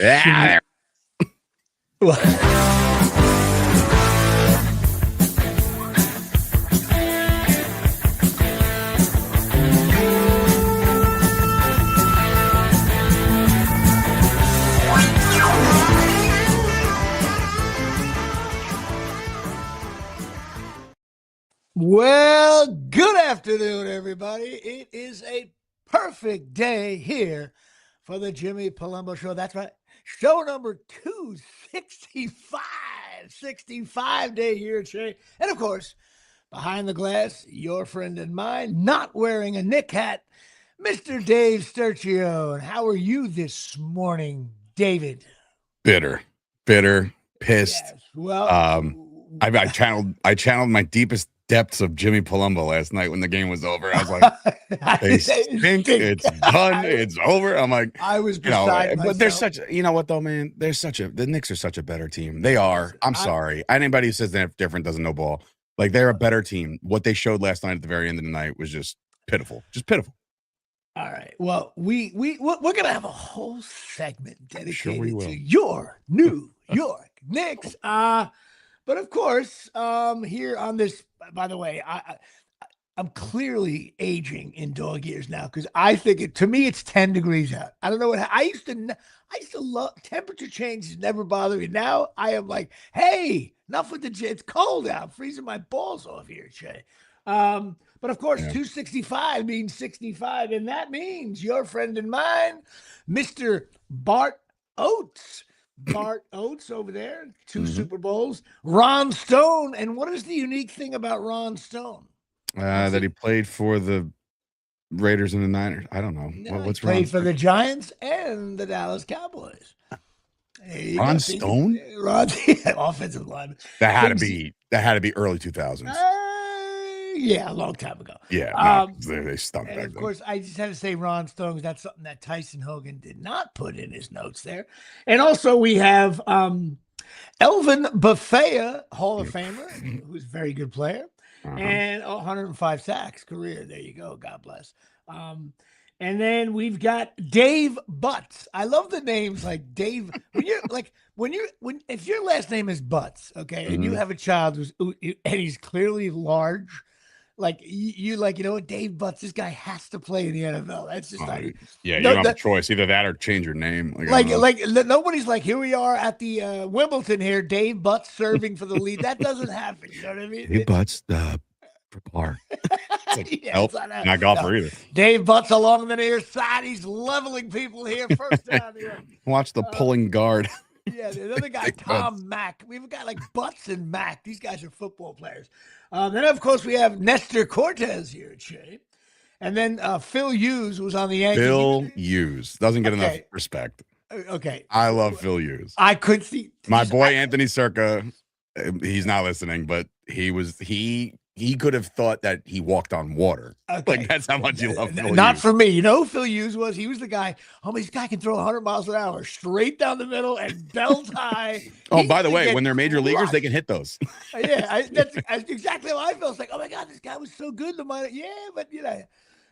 Yeah. Well, good afternoon, everybody. It is a perfect day here for the Jimmy Palumbo Show. That's right. Show number 265 day here at Shea. And of course, behind the glass, your friend and mine, not wearing a Nick hat, Mr. Dave Sturcio. And how are you this morning, David? Bitter, pissed. Yes. Well, I channeled my deepest depths of Jimmy Palumbo last night when the game was over. I was like, they stink. It's done. It's over. I'm like, I was beside myself. But there's such, you know what though, man? The Knicks are such a better team. They are. I'm sorry. Anybody who says they're different doesn't know ball. Like, they're a better team. What they showed last night at the very end of the night was just pitiful. Just pitiful. All right. Well, we're gonna have a whole segment dedicated to your New York Knicks. But of course, here on this, by the way, I'm clearly aging in dog years now because I think to me it's 10 degrees out. I don't know what I used to love temperature changes, never bother me. Now I am like, hey, enough with it's cold out, I'm freezing my balls off here, Shay. But of course, 265 means 65, and that means your friend and mine, Mr. Bart Oates. Bart Oates over there, 2 Super Bowls. Ron Stone. And what is the unique thing about Ron Stone? That he played for the Raiders and the Niners. I don't know. No, what's played for the Giants and the Dallas Cowboys. Ron Stone? Offensive lineman. That had to be early 2000s. Yeah, a long time ago. Yeah, they stunk back then. Of course, I just had to say Ron Stone because that's something that Tyson Hogan did not put in his notes there. And also we have Elvin Bethea, Hall of Famer, who's a very good player, and 105 sacks career. There you go. God bless. And then we've got Dave Butts. I love the names like Dave. If your last name is Butts, okay, and you have a child and he's clearly large. You know what, Dave Butts, this guy has to play in the NFL. That's just you don't have a choice. Either that or change your name. Nobody's like, here we are at the Wimbledon here, Dave Butts serving for the lead. That doesn't happen. You know what I mean? Dave Butts, prepare. It's like, not golfer either. Dave Butts along the near side. He's leveling people here. First down here. Watch the pulling guard. Yeah, the other guy, Tom Mack. We've got like Butts and Mack. These guys are football players. Then, of course, we have Nestor Cortez here at Shea. And then Phil Hughes was on the Yankees. Phil Hughes doesn't get enough respect. Okay. I love Phil Hughes. I could see. My boy Anthony Circa, he's not listening, but he could have thought that he walked on water. Okay. Like, that's how much you love Phil Hughes. Not for me. You know who Phil Hughes was? He was the guy, this guy can throw 100 miles an hour straight down the middle and belt high. By the way, when they're major leaguers, they can hit those. That's exactly how I felt. It's like, oh my God, this guy was so good. But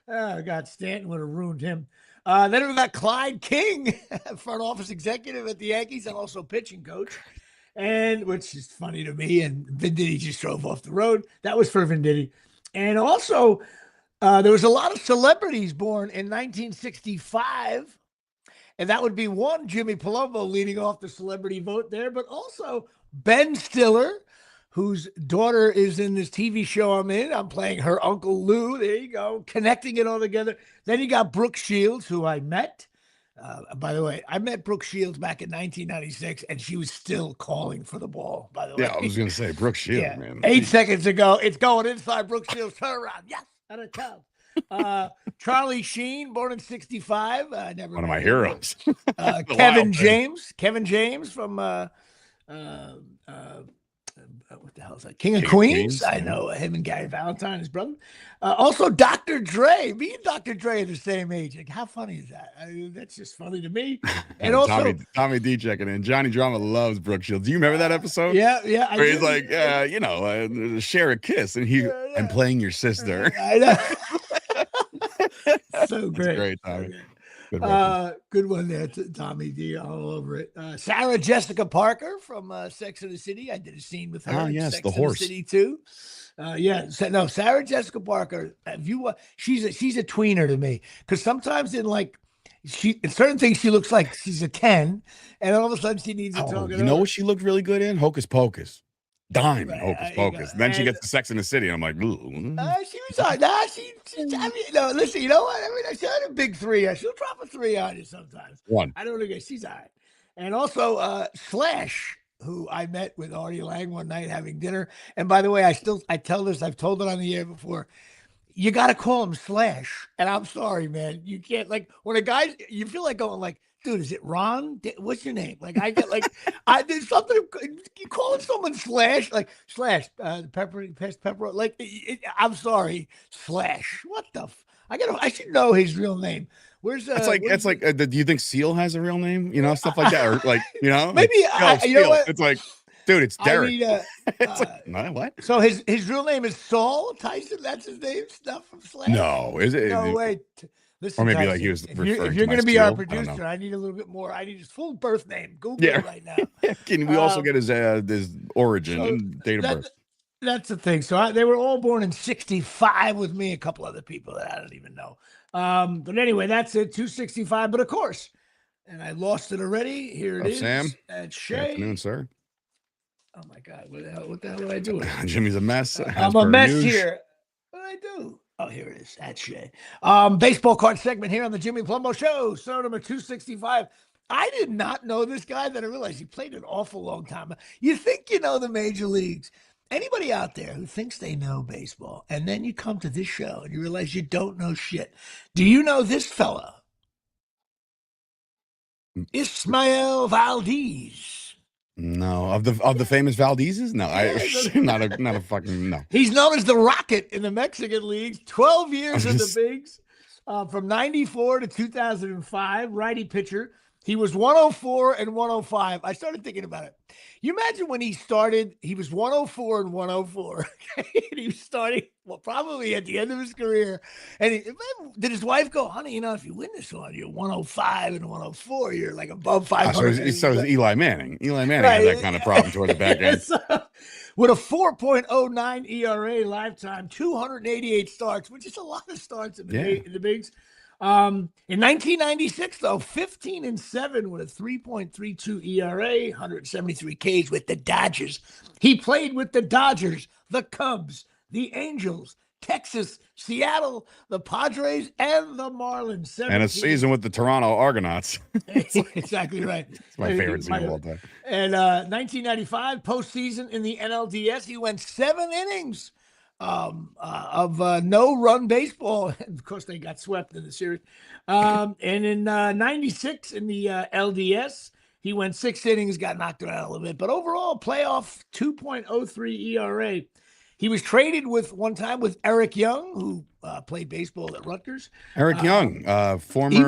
oh God, Stanton would have ruined him. Then we got Clyde King, front office executive at the Yankees and also pitching coach. And which is funny to me. And Venditti just drove off the road. That was for Venditti. And also, there was a lot of celebrities born in 1965. And that would be one, Jimmy Palumbo leading off the celebrity vote there, but also Ben Stiller, whose daughter is in this TV show I'm in. I'm playing her Uncle Lou. There you go. Connecting it all together. Then you got Brooke Shields, who I met. By the way, I met Brooke Shields back in 1996, and she was still calling for the ball, by the way. Yeah, I was going to say, Brooke Shields, man. 8 seconds ago, it's going inside Brooke Shields. Turn around. Yes, out of town. Charlie Sheen, born in 65. One of my heroes. Kevin James from what the hell is that? King of Queens. I know him and Gary Valentine, his brother. Also, Dr. Dre. Me and Dr. Dre are the same age. Like, how funny is that? That's just funny to me. And also, Tommy D checking in. Johnny Drama loves Brooke Shields. Do you remember that episode? Yeah. Where he's like, share a kiss, and I'm playing your sister. I know. So great. Great, Tommy. Good reference. Good one there, Tommy D. All over it. Sarah Jessica Parker from Sex and the City. I did a scene with her. Ah, in yes, Sex the and horse. City too. No, Sarah Jessica Parker. If you, she's a tweener to me because sometimes in certain things she looks like she's a 10, and all of a sudden she needs to Oh, talk it you know over. what she looked really good in? Hocus Pocus. Dime in Right, Hocus you go. Pocus. And then she And gets to Sex in the City, and I'm like, ooh. she was on. Nah, I mean, no, listen, you know what? I mean, I had a big three. She'll drop a three on you sometimes. One. I don't know. She's all right. And also, Slash, who I met with Artie Lang one night having dinner. And by the way, I tell this, I've told it on the air before. You got to call him Slash. And I'm sorry, man. You can't, like, when a guy, you feel like going, like, dude, is it Ron? What's your name? Like, I get, like, there's something, you calling someone Slash, like, Slash, pepper, like, I'm sorry, Slash. What the, I should know his real name. Where's, do you think Seal has a real name? You know, stuff like that. Or, like, you know, maybe, like, you know what? It's like, dude, it's Derek. I mean, it's like, no, what? So his real name is Saul Tyson. That's his name. Stuff from Slash. No, is it? No, wait. Listen, Or maybe Tyson, like he was if referring you're to going to my be our Seal. producer, I need a little bit more. I need his full birth name. Google it right now. Can we also get his origin and date of birth? That's the thing. So they were all born in 65 with me, a couple other people that I don't even know. But anyway, that's it, 265. But of course, and I lost it already. Here it is. Sam. At Shea. Good afternoon, sir. Oh my God, what the hell did I do? Jimmy's a mess. I'm a mess here. What did I do? Oh, here it is. At Shea. Baseball card segment here on the Jimmy Palumbo Show. So number 265. I did not know this guy, that I realized he played an awful long time. You think you know the major leagues. Anybody out there who thinks they know baseball, and then you come to this show and you realize you don't know shit. Do you know this fella? Ismael Valdez. No, of the famous Valdezes? No, not a fucking no. He's known as the Rocket in the Mexican leagues. 12 years in the bigs, from 94 to 2005. Righty pitcher. He was 104 and 105. I started thinking about it. You imagine when he started, he was 104 and 104. And he was starting, well, probably at the end of his career. And did his wife go, honey, you know, if you win this one, you're 105 and 104. You're like above 500. So is Eli Manning. Eli Manning had that kind of problem toward the back end. With a 4.09 ERA lifetime, 288 starts, which is a lot of starts in the bigs. In 1996, though, 15-7 with a 3.32 ERA, 173 Ks with the Dodgers. He played with the Dodgers, the Cubs, the Angels, Texas, Seattle, the Padres, and the Marlins. And a season with the Toronto Argonauts. Exactly right. It's my favorite season of all time. And 1995, postseason in the NLDS, he went 7 innings. Of no-run baseball. Of course, they got swept in the series. And in 96 in the LDS, he went 6 innings, got knocked around a little bit. But overall, playoff 2.03 ERA. He was traded one time with Eric Young, who played baseball at Rutgers. Eric Young, former, he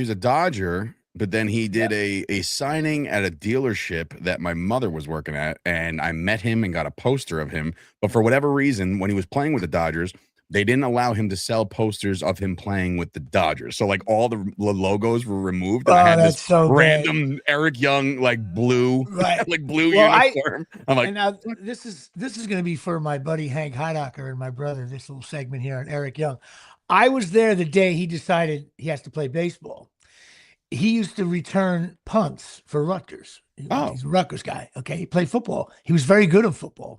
was a Dodger. But then he did a signing at a dealership that my mother was working at, and I met him and got a poster of him. But for whatever reason, when he was playing with the Dodgers, they didn't allow him to sell posters of him playing with the Dodgers. So like all the logos were removed. And I had this random Eric Young like blue, uniform. I'm like, and now this is going to be for my buddy Hank Heidacher and my brother. This little segment here on Eric Young. I was there the day he decided he has to play baseball. He used to return punts for Rutgers. He's a Rutgers guy. Okay. He played football. He was very good at football.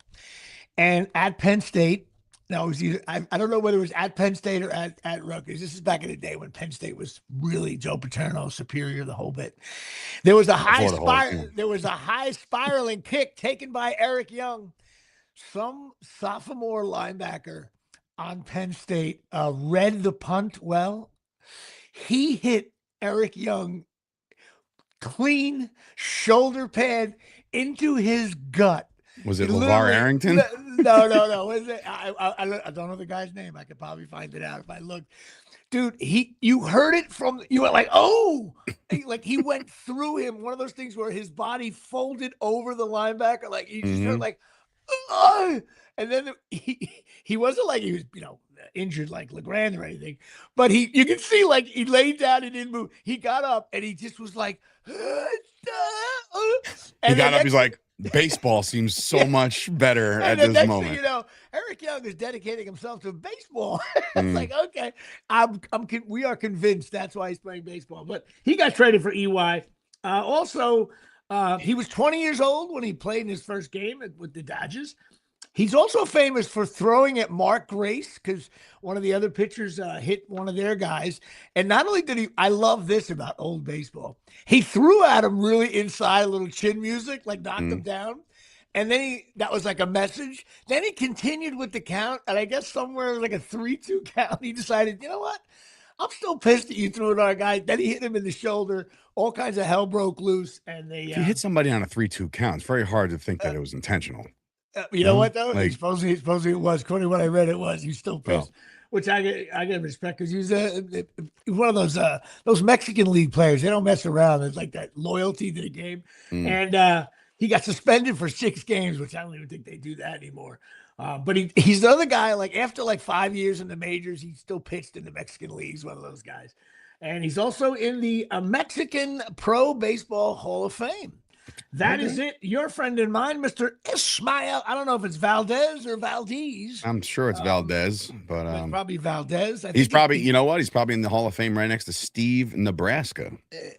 And at Penn State, now it was either, I don't know whether it was at Penn State or at Rutgers. This is back in the day when Penn State was really Joe Paterno, superior, the whole bit. There was a high spiraling kick taken by Eric Young. Some sophomore linebacker on Penn State read the punt well. He hit Eric Young clean shoulder pad into his gut. Was it LeVar Arrington? No. Was it? I don't know the guy's name. I could probably find it out if I looked. Dude, you heard it you were like, oh, like he went through him. One of those things where his body folded over the linebacker. Like you just heard like, oh! And then he wasn't like he was, injured like LeGrand or anything, but you can see like he laid down and didn't move. He got up and he just was like, he got up. He's like, baseball seems so much better at this moment. Thing you know, Eric Young is dedicating himself to baseball. It's like, okay, we are convinced that's why he's playing baseball. But he got traded for EY. Also, he was 20 years old when he played in his first game with the Dodgers. He's also famous for throwing at Mark Grace because one of the other pitchers hit one of their guys. And not only did I love this about old baseball, he threw at him really inside a little chin music, like knocked him down. And then that was like a message. Then he continued with the count. And I guess somewhere like a 3-2 count, he decided, you know what? I'm still pissed that you threw it at our guy. Then he hit him in the shoulder. All kinds of hell broke loose. And if you hit somebody on a 3-2 count, it's very hard to think that it was intentional. You know what though? Like, supposedly it was. According to what I read, it was. He's still pissed, which I get respect because he's one of those Mexican league players. They don't mess around. It's like that loyalty to the game, and he got suspended for 6 games, which I don't even think they do that anymore. But he's the other guy. Like after like 5 years in the majors, he still pitched in the Mexican leagues. One of those guys, and he's also in the Mexican Pro Baseball Hall of Fame. That is it. Your friend and mine, Mr. Ismael. I don't know if it's Valdez or Valdez. I'm sure it's Valdez, but probably Valdez. He's probably, you know what? He's probably in the Hall of Fame right next to Steve Nebraska. If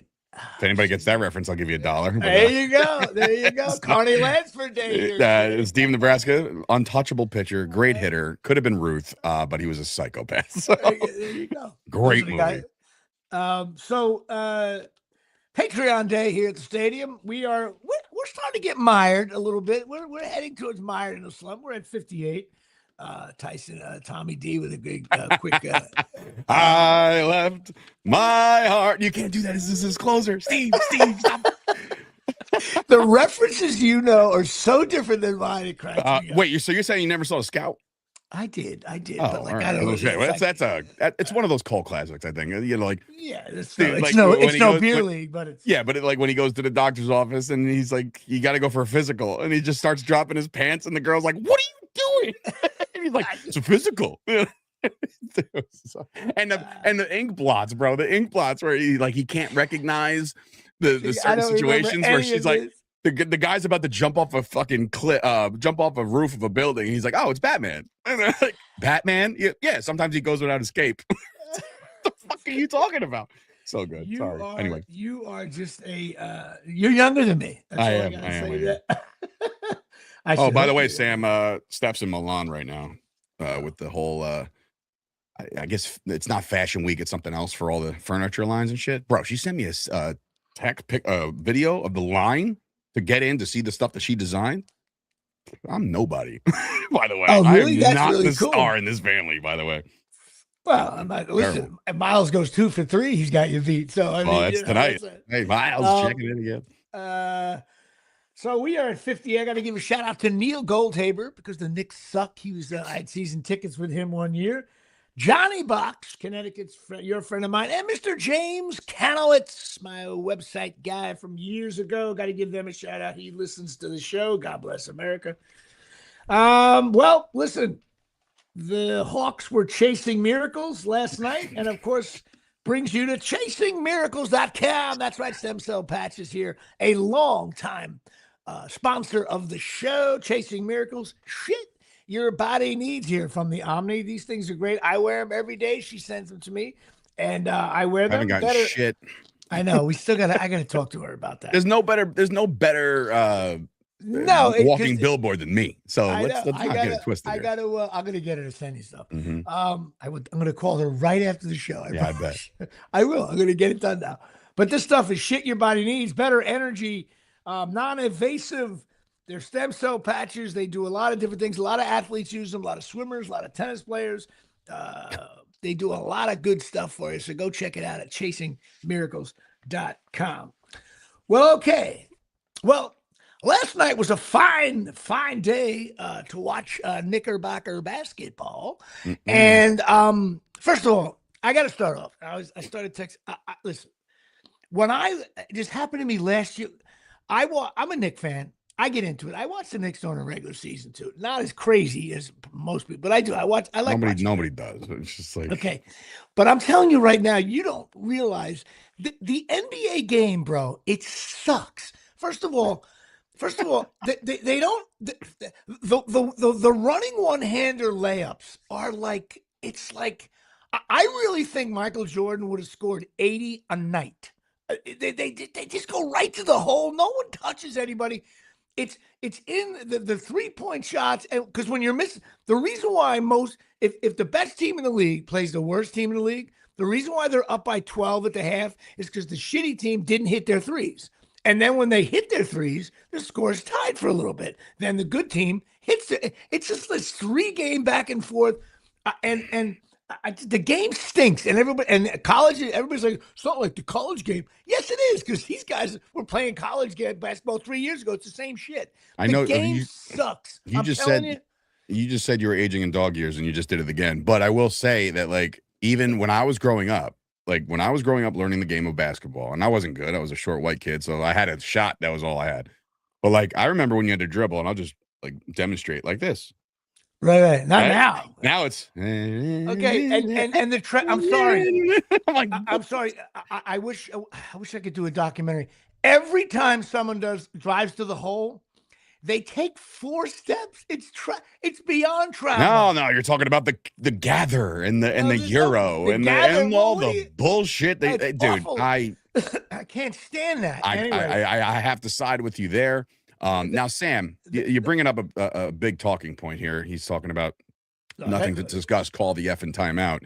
anybody gets that reference, I'll give you $1. There you go. There you go. Carney Lansford Day. Steve Nebraska, untouchable pitcher, great hitter. Could have been Ruth, but he was a psychopath. So. There you go. Great movie. Patreon Day here at the stadium. We're starting to get mired a little bit. We're heading towards mired in a slump. We're at 58. Tommy D with a big quick. I left my heart. You can't do that. This is his closer. Steve, stop. The references are so different than mine. It cracks me up. Wait, so you're saying you never saw Scout? I did. Oh, but like, right. I don't know. Okay. Well, it's one of those cult classics, I think. It's no beer league, but it's but like when he goes to the doctor's office and he's like, you got to go for a physical, and he just starts dropping his pants, and the girl's like, what are you doing? And he's like, it's a physical. And the ink blots, bro. The ink blots where he can't recognize the certain situations where she's like. The guy's about to jump off a fucking jump off a roof of a building. He's like, "Oh, it's Batman." And they're like, "Batman? Yeah. Sometimes he goes without escape." What the fuck are you talking about? So good. Anyway, you are just you're younger than me. That's I am. Oh, by the way, Sam, Steph's in Milan right now with the whole. I guess it's not Fashion Week; it's something else for all the furniture lines and shit. Bro, she sent me a video of the line to get in to see the stuff that she designed. I'm nobody, by the way. Oh, really? I'm not really the cool. star in this family, by the way. Well, listen, Miles goes 2 for 3. He's got you beat. So that's tonight. Hey, Miles, checking in again. So we are at 50. I got to give a shout out to Neil Goldhaber because the Knicks suck. I had season tickets with him one year. Johnny Box, Connecticut's your friend of mine, and Mr. James Kanowitz, my website guy from years ago. Got to give them a shout out. He listens to the show. God bless America. Well, listen, the Hawks were chasing miracles last night, and of course, brings you to chasingmiracles.com. That's right, Stem Cell Patches here, a long time sponsor of the show, Chasing Miracles. Shit. Your body needs here from the Omni. These things are great. I wear them every day. She sends them to me, and I wear them. I haven't gotten shit. I know. We still I gotta talk to her about that. There's no better walking billboard than me. So let's not get it twisted. I'm gonna get her to send you stuff. Mm-hmm. I'm gonna call her right after the show. I bet. I will. I'm gonna get it done now. But this stuff is shit your body needs. Better energy, non-invasive. They're stem cell patches. They do a lot of different things. A lot of athletes use them. A lot of swimmers, a lot of tennis players. They do a lot of good stuff for you. So go check it out at chasingmiracles.com. Well, okay. Well, last night was a fine day to watch Knickerbocker basketball. Mm-mm. And first of all, I got to start off. I started texting. Listen, it just happened to me last year. I'm a Knicks fan. I get into it. I watch the Knicks during a regular season too. Not as crazy as most people, but I do. I like watching. Nobody does. It's just like Okay. But I'm telling you right now, you don't realize the NBA game, bro, it sucks. First of all, they don't the running one-hander layups are like it's like I really think Michael Jordan would have scored 80 a night. They just go right to the hole. No one touches anybody. It's in the 3-point shots, and because when you're missing, the reason why if the best team in the league plays the worst team in the league, the reason why they're up by 12 at the half is because the shitty team didn't hit their threes. And then when they hit their threes, the score's tied for a little bit. Then the good team hits it. It's just this 3-game back and forth. The game stinks, and college. Everybody's like, it's not like the college game. Yes, it is, because these guys were playing college basketball 3 years ago. It's the same shit. I know the game sucks. You just said you were aging in dog years, and you just did it again. But I will say that, like, even when I was growing up, learning the game of basketball, and I wasn't good. I was a short white kid, so I had a shot. That was all I had. But like, I remember when you had to dribble, and I'll just like demonstrate like this. Right. Not now. Now it's okay. And the I'm sorry. I'm sorry. I wish I could do a documentary. Every time someone drives to the hole, they take 4 steps. It's beyond travel. No, you're talking about the gather and the Euro and all the bullshit. Dude, I can't stand that. I have to side with you there. Now, Sam, you're bringing up a big talking point here. He's talking about nothing to discuss. Call the effing timeout.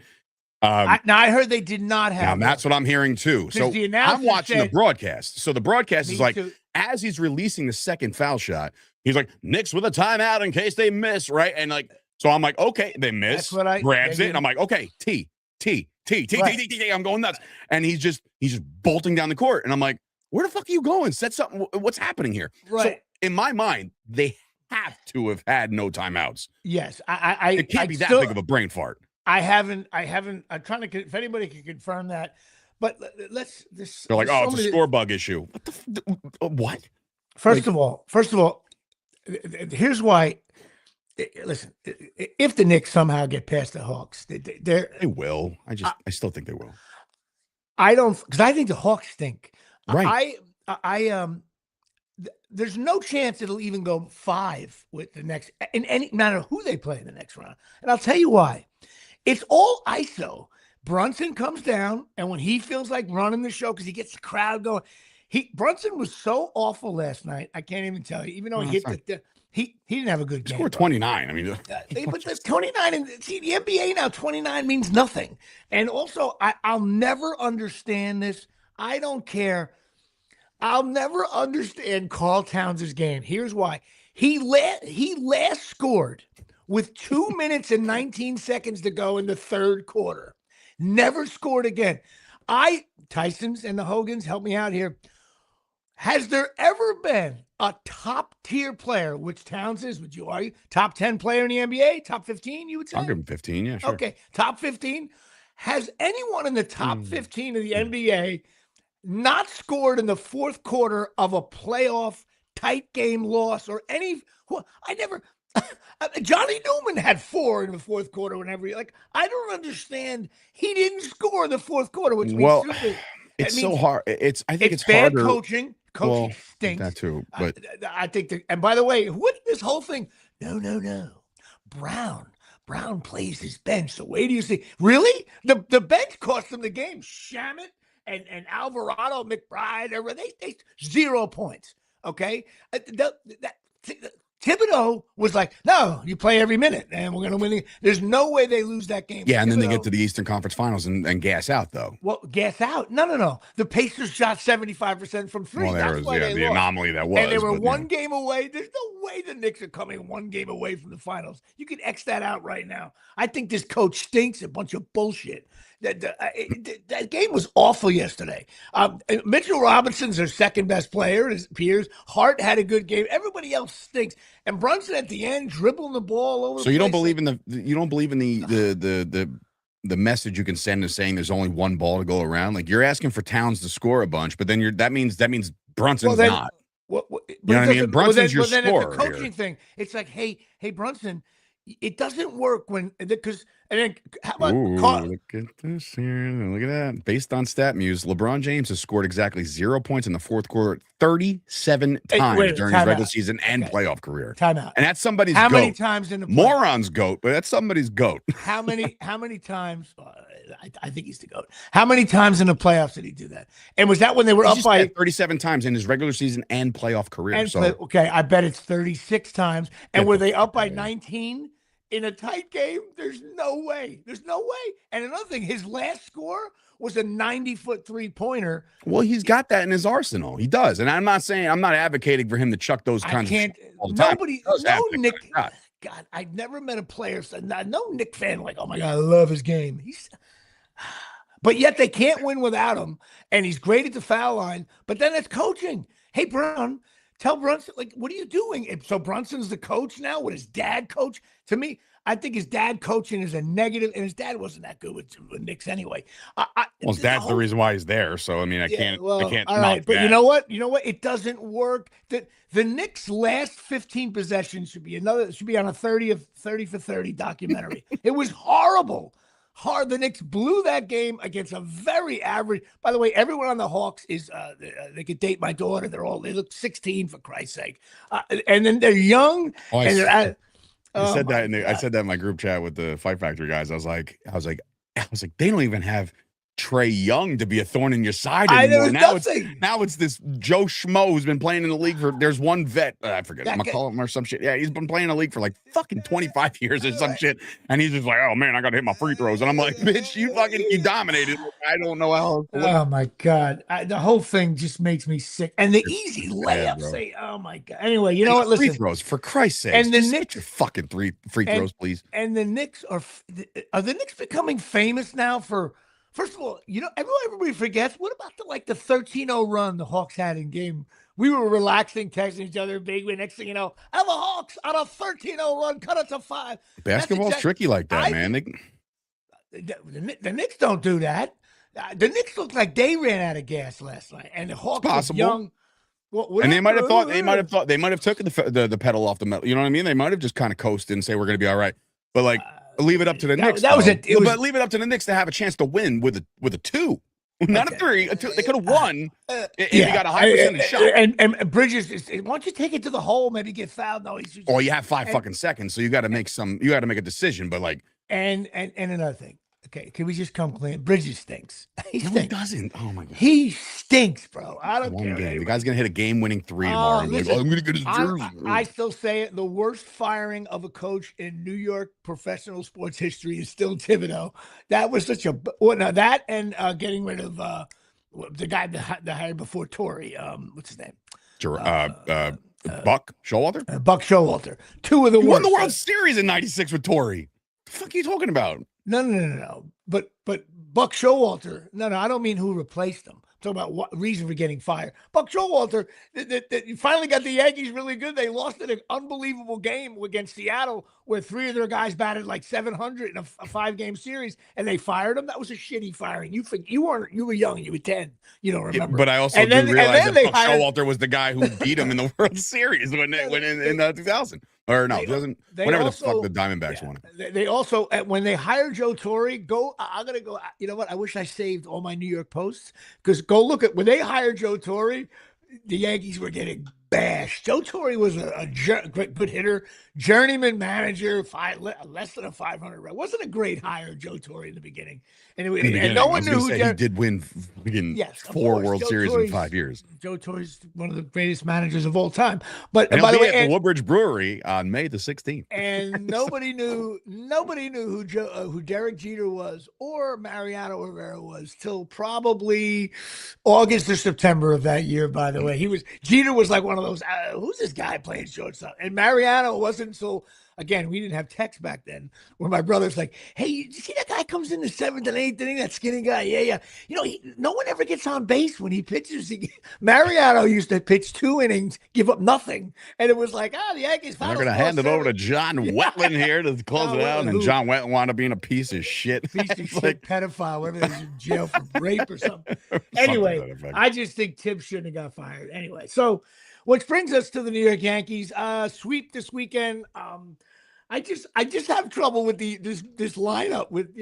Now, I heard they did not have. Now, that's what I'm hearing too. So I'm watching the broadcast. So the broadcast is like, as he's releasing the second foul shot, he's like, Knicks with a timeout in case they miss, right? And like, so I'm like, okay, they miss. Grabs it, and I'm like, okay, T. I'm going nuts, and he's just bolting down the court, and I'm like, where the fuck are you going? Set something. What's happening here? Right. So in my mind, they have to have had no timeouts. Yes, it can't be that big of a brain fart. I haven't. I'm trying to. If anybody can confirm that, but let's. They're like, oh, it's a score bug issue. What? First of all, here's why. Listen, if the Knicks somehow get past the Hawks, they will. I still think they will. I don't, because I think the Hawks stink. Right. There's no chance it'll even go 5 with the next, in any matter who they play in the next round. And I'll tell you why. It's all ISO. Brunson comes down, and when he feels like running the show, because he gets the crowd going, Brunson was so awful last night. I can't even tell you. Even though he hit he didn't have a good game. Scored 29. I mean, but that's 29, and see, the NBA now 29 means nothing. And also, I'll never understand this. I don't care. I'll never understand Karl Towns' game. Here's why. He last scored with 2 minutes and 19 seconds to go in the third quarter. Never scored again. Tyson's and the Hogans, help me out here. Has there ever been a top-tier player, which Towns is, would you argue, top 10 player in the NBA, top 15, you would say? I'll give him 15, yeah, sure. Okay, top 15. Has anyone in the top 15 of the NBA not scored in the fourth quarter of a playoff tight game loss or any? I never. Johnny Newman had 4 in the fourth quarter. I don't understand. He didn't score in the fourth quarter, which means it's so hard. I think it's bad harder. Coaching stinks. That too, but I think. And by the way, this whole thing? No. Brown plays his bench. So wait do you see? Really? The bench cost them the game. Shamet and Alvarado, McBride, they 0 points. Okay, Thibodeau was like, no, you play every minute, and we're going to win. There's no way they lose that game. Yeah, and then they get to the Eastern Conference Finals and gas out, though. Well, gas out? No. The Pacers shot 75% from 3. Well, there was the anomaly that was. And they were one game away. There's no way the Knicks are coming 1 game away from the finals. You can X that out right now. I think this coach stinks. A bunch of bullshit. That game was awful yesterday. Mitchell Robinson's their second best player. His peers. Hart had a good game. Everybody else stinks. And Brunson at the end dribbling the ball over. So you don't believe in the message you can send is saying there's only one ball to go around. Like, you're asking for Towns to score a bunch, but then that means Brunson's not. But You know what I mean? Brunson's your then scorer at the coaching here. thing, it's like, hey, Brunson, it doesn't work when because and then how about Look at this here. Look at that. Based on StatMuse, LeBron James has scored exactly 0 points in the fourth quarter 37 times during his regular season and playoff career. Timeout. And that's somebody's how goat. many times in the moron's goat, but that's somebody's goat. How many times? I think he's the GOAT. How many times in the playoffs did he do that? And was that when they were up by 37 times in his regular season and playoff career? Okay, I bet it's 36 times. And were they up by 19 in a tight game? There's no way. There's no way. And another thing, his last score was a 90-foot three-pointer. Well, he's got that in his arsenal. He does. And I'm not advocating for him to chuck those kinds of shit all the time. Nick. God, I've never met a player, no Nick fan like, oh my God, I love his game. But yet they can't win without him, and he's great at the foul line. But then it's coaching. Hey, Brown, tell Brunson, like, what are you doing? So Brunson's the coach now? Would his dad coach? To me, I think his dad coaching is a negative, and his dad wasn't that good with Knicks anyway. His dad's the reason why he's there. So I mean, I can't. All right, but you know what? It doesn't work. The Knicks' last 15 possessions should be on a 30 for 30 documentary. It was horrible. The Knicks blew that game against a very average. By the way, everyone on the Hawks is they could date my daughter. They look 16 for Christ's sake, and then they're young. I said that in my group chat with the Fight Factory guys. I was like, they don't even have Trae Young to be a thorn in your side anymore. Now it's this Joe Schmo who's been playing in the league there's one vet, I forget, McCollum or some shit. Yeah, he's been playing in the league for like fucking 25 years or some shit. And he's just like, oh man, I gotta hit my free throws. And I'm like, bitch, you dominated. I don't know how. Oh my God. The whole thing just makes me sick. And the easy layups, oh my God. Anyway, you know what? Listen. Free throws, for Christ's sake. And the Knicks, your fucking free throws, please. And the Knicks are the Knicks becoming famous now for, first of all, everybody forgets. What about the 13-0 run the Hawks had in game? We were relaxing, texting each other, big win. Next thing you know, the Hawks on a 13-0 run, cut it to 5. Basketball's tricky like that, man. The Knicks don't do that. The Knicks look like they ran out of gas last night, and the Hawks were young. And they might have thought they might have taken the pedal off the metal. You know what I mean? They might have just kind of coasted and say we're going to be all right. But leave it up to the Knicks. That was it. But leave it up to the Knicks to have a chance to win with a 2, not a 3. They could have won if you got a high percentage shot. And Bridges, why don't you take it to the hole? Maybe get fouled. No, you have 5 fucking seconds, so you got to make a decision. But and another thing. Okay, can we just come clean? Bridges stinks. He doesn't. Oh my God, he stinks, bro. I don't care. The guy's gonna hit a game-winning 3 tomorrow. I'm gonna get his jersey. I still say it. The worst firing of a coach in New York professional sports history is still Thibodeau. That was such a that and getting rid of the guy that hired before Torrey. What's his name? Buck Showalter. Buck Showalter. 2 of the worst. Won the World Series in '96 with Torrey. The fuck are you talking about? No. But Buck Showalter. No, I don't mean who replaced him. I'm talking about what reason for getting fired. Buck Showalter, you finally got the Yankees really good. They lost in an unbelievable game against Seattle where 3 of their guys batted like 700 in a 5-game series, and they fired him. That was a shitty firing. You were young. You were 10. You don't remember. But I also didn't realize that Buck Showalter was the guy who beat him in the World Series when in 2000. Or no, whenever the fuck the Diamondbacks won it. They also, when they hired Joe Torre, I'm going to go, you know what? I wish I saved all my New York Posts, because go look at when they hired Joe Torre, the Yankees were getting bashed. Joe Torre was a good hitter, journeyman manager, less than a 500 run. Wasn't a great hire, Joe Torre, in the beginning. And no one knew who he did win 4 World Series in 5 years. Joe Torre's one of the greatest managers of all time. But by the way, at the Woodbridge Brewery on May the 16th. And nobody knew who Derek Jeter was or Mariano Rivera was till probably August or September of that year. By the way, Jeter was like one of those. Who's this guy playing shortstop? And Mariano wasn't until again, we didn't have text back then, where my brother's like, hey, you see that guy comes in the 7th and 8th inning, that skinny guy? Yeah. No one ever gets on base when he pitches. Mariano used to pitch 2 innings, give up nothing. And it was like, the Yankees They're going to hand it over to John Wetland here to close it out. And John Wetland wound up being a piece of shit. Piece of shit pedophile, whatever, he's in jail for rape or something. Anyway, I just think Tibbs shouldn't have got fired. Anyway, so which brings us to the New York Yankees sweep this weekend. I just have trouble with this lineup with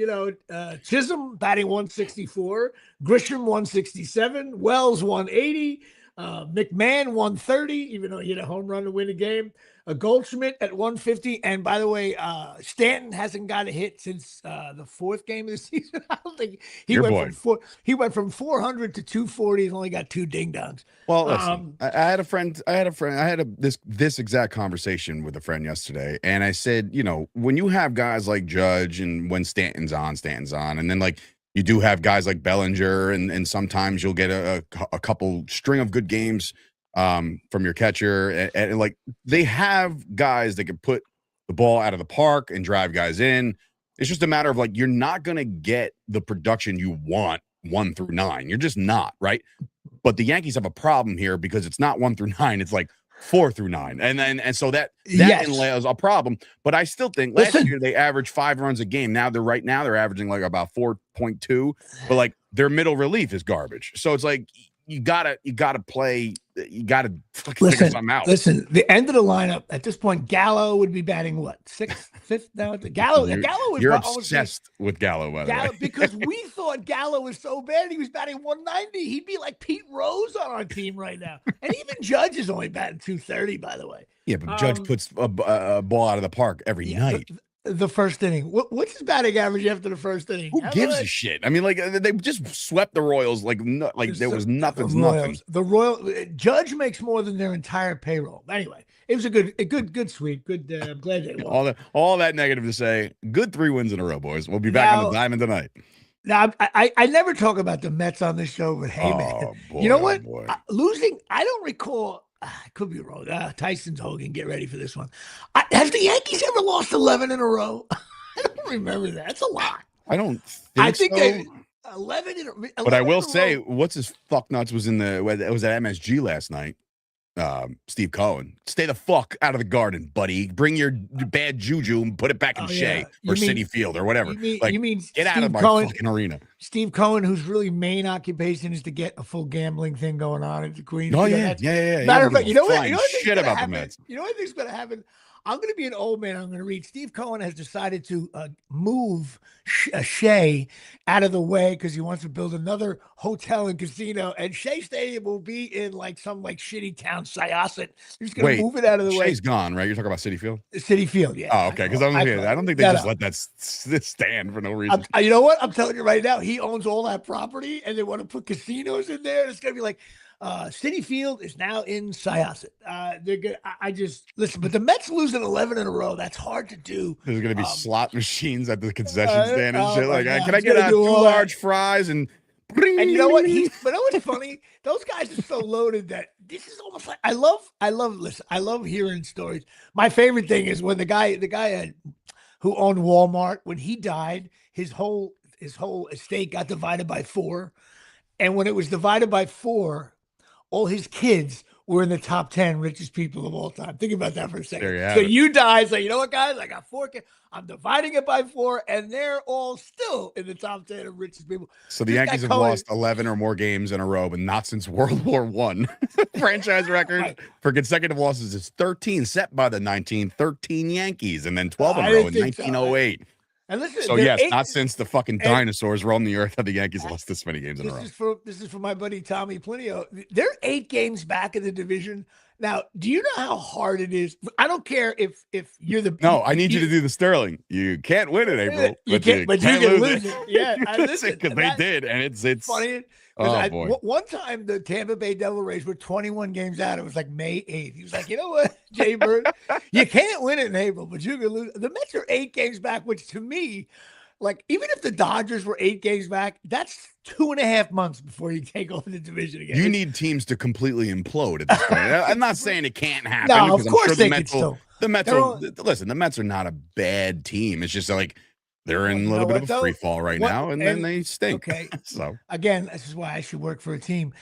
Chisholm batting 164, Grisham 167, Wells 180, McMahon 130, even though he hit a home run to win a game. A Goldschmidt at 150, and by the way, Stanton hasn't got a hit since the 4th game of the season. I don't think he went from 400 to 240 and only got 2 ding dongs. Well, listen, I had this exact conversation with a friend yesterday, and I said, when you have guys like Judge and when Stanton's on, and then like you do have guys like Bellinger, and sometimes you'll get a couple string of good games from your catcher, and like they have guys that can put the ball out of the park and drive guys in. It's just a matter of like, you're not going to get the production you want 1 through 9. You're just not, right? But the Yankees have a problem here because it's not 1 through 9. It's like 4 through 9. And so that entails a problem. But I still think last year they averaged 5 runs a game. Now they're averaging like about 4.2, but like their middle relief is garbage. So it's like, you gotta figure something out. Listen, the end of the lineup at this point, Gallo would be batting what, 6th, 5th now? Gallo was. You're obsessed with Gallo, by the way. Because we thought Gallo was so bad. He was batting 190. He'd be like Pete Rose on our team right now. And even Judge is only batting 230, by the way. Yeah, but Judge puts a ball out of the park every night. The first inning. What's his batting average after the first inning? Who gives a shit? I mean, like they just swept the Royals like there was nothing. The Judge makes more than their entire payroll. Anyway, it was a good sweep. Good. I'm glad they won. All that negative to say. Good 3 wins in a row, boys. We'll be back on the diamond tonight. Now, I never talk about the Mets on this show, but hey, man, you know what? Losing, I don't recall. I could be wrong. Tyson's Hogan, get ready for this one. Has the Yankees ever lost 11 in a row? I don't remember that. That's a lot. I don't think so. They 11 in a row. But I will say, what's his fuck nuts was was at MSG last night. Steve Cohen, stay the fuck out of the Garden, buddy. Bring your bad juju and put it back in Shea or City Field or whatever. You mean get out of my fucking arena. Steve Cohen, whose really main occupation is to get a full gambling thing going on at the Queens. Oh yeah. Matter of fact, you know what shit about the Mets. You know what I think's gonna happen? I'm going to be an old man. I'm going to read. Steve Cohen has decided to move Shea out of the way because he wants to build another hotel and casino. And Shea Stadium will be in like some like shitty town, Syosset. They're just going to move it out of the way. Shea's gone, right? You're talking about City Field? City Field, yeah. Oh, okay. Because I don't think they just let that stand for no reason. You know what? I'm telling you right now, he owns all that property, and they want to put casinos in there. It's going to be like. City Field is now in Syosset. They're good. I just listen, but the Mets losing 11 in a row. That's hard to do. There's going to be slot machines at the concession stand and shit. Like, can I get 2 large fries and you know what? But you know what's funny? Those guys are so loaded that this is almost like I love hearing stories. My favorite thing is when the guy who owned Walmart, when he died, his whole estate got divided by 4, and when it was divided by 4. All his kids were in the top 10 richest people of all time. Think about that for a second. So you die, say, you know what, guys? I got 4 kids. I'm dividing it by 4, and they're all still in the top 10 of richest people. So the Yankees have lost 11 or more games in a row, but not since World War I. Franchise record for consecutive losses is 13, set by the 1913 Yankees, and then 12 in a row in 1908. And listen, so yes, not since the fucking dinosaurs roamed the earth have the Yankees lost this many games in a row. This is for my buddy Tommy Plinio. They're 8 games back in the division. Now, do you know how hard it is? I don't care if you're the. No, I need you to do the Sterling. You can't win it, April. You can't lose it. Yeah, listen, because they did, and it's funny. Oh, boy. One time, the Tampa Bay Devil Rays were 21 games out. It was like May 8th. He was like, you know what, Jay Bird? You can't win it in April, but you can lose. The Mets are 8 games back, which to me, like, even if the Dodgers were 8 games back, that's 2.5 months before you take over the division again. You need teams to completely implode at this point. I'm not saying it can't happen. No, of course they can still. The Mets listen. The Mets are not a bad team. It's just like they're in a little bit of a free fall right now, and then they stink. Okay. So again, this is why I should work for a team.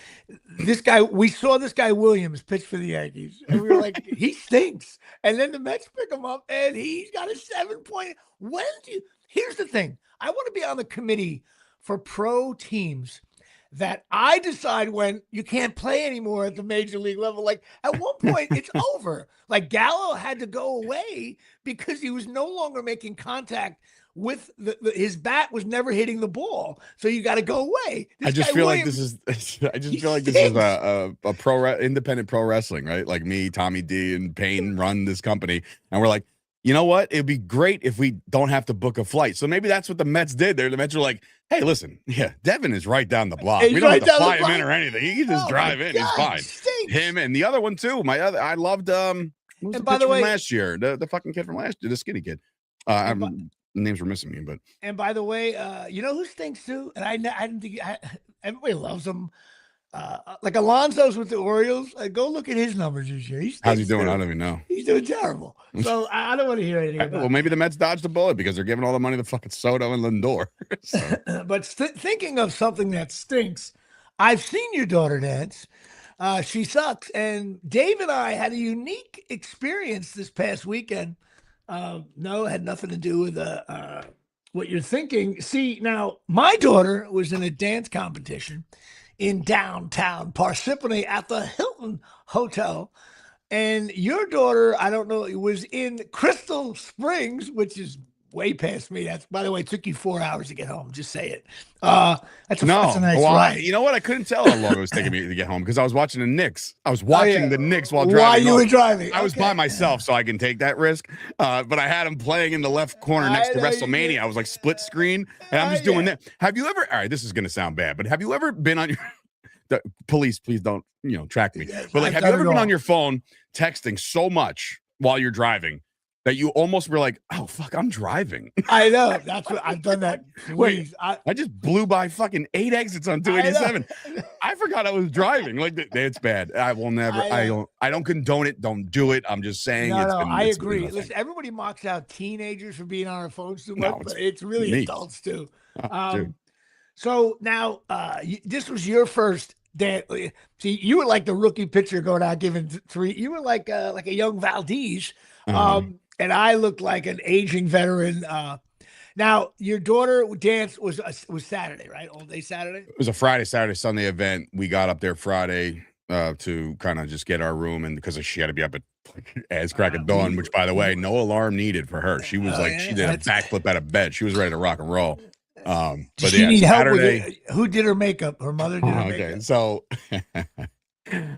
We saw this guy Williams pitch for the Yankees, and we were like, he stinks. And then the Mets pick him up, and he's got a 7-point. Here's the thing: I want to be on the committee for pro teams that I decide when you can't play anymore at the major league level. Like at one point, it's over. Like Gallo had to go away because he was no longer making contact with his bat was never hitting the ball. So you got to go away. I just feel like this is a independent pro wrestling, right? Like me, Tommy D, and Payne run this company, and we're like, you know what? It'd be great if we don't have to book a flight. So maybe that's what the Mets did there. The Mets were like, hey, listen, Devin is right down the block. We don't have to fly him in or anything. He can just drive in. He's fine. Him and the other one too. I loved and by the way, from last year, the fucking kid from last year, the skinny kid. Names were missing me, but and by the way, you know who stinks too? And I didn't think everybody loves him. Like Alonso's with the Orioles. Go look at his numbers this year. How's he doing? I don't even know. He's doing terrible. So I don't want to hear anything about well, maybe the Mets dodged a bullet because they're giving all the money to fucking Soto and Lindor. But thinking of something that stinks, I've seen your daughter dance. She sucks. And Dave and I had a unique experience this past weekend. No, it had nothing to do with what you're thinking. See, now my daughter was in a dance competition in downtown Parsippany at the Hilton Hotel. And your daughter, I don't know, was in Crystal Springs, which is way past me. That's, by the way, it took you 4 hours to get home. Just say it. That's a nice ride. You know what? I couldn't tell how long it was taking me to get home because I was watching the Knicks. I was watching the Knicks while driving. While you were driving. I was by myself, so I can take that risk. But I had him playing in the left corner next to WrestleMania. I was like split screen, and I'm just doing that. Have you ever? All right, this is going to sound bad, but have you ever been on your? The police, please don't track me. But like, have you ever been on your phone texting so much while you're driving that you almost were like, oh, fuck, I'm driving. I know. That's what I've done that. Wait, I just blew by fucking 8 exits on 287. I forgot I was driving. Like, it's bad. I will never, I don't condone it. Don't do it. I'm just saying. I agree. Listen, everybody mocks out teenagers for being on our phones too much, but it's really adults too. So now, this was your first dance. See, you were like the rookie pitcher going out giving three. You were like a young Valdez. And I looked like an aging veteran. Now, your daughter dance was Saturday, right? All day Saturday? It was a Friday, Saturday, Sunday event. We got up there Friday to kind of just get our room, and because she had to be up at as crack of dawn, which, by the way, no alarm needed for her. She was she did a backflip out of bed. She was ready to rock and roll. But did she need help with it? Who did her makeup? Her mother did her makeup. Okay, so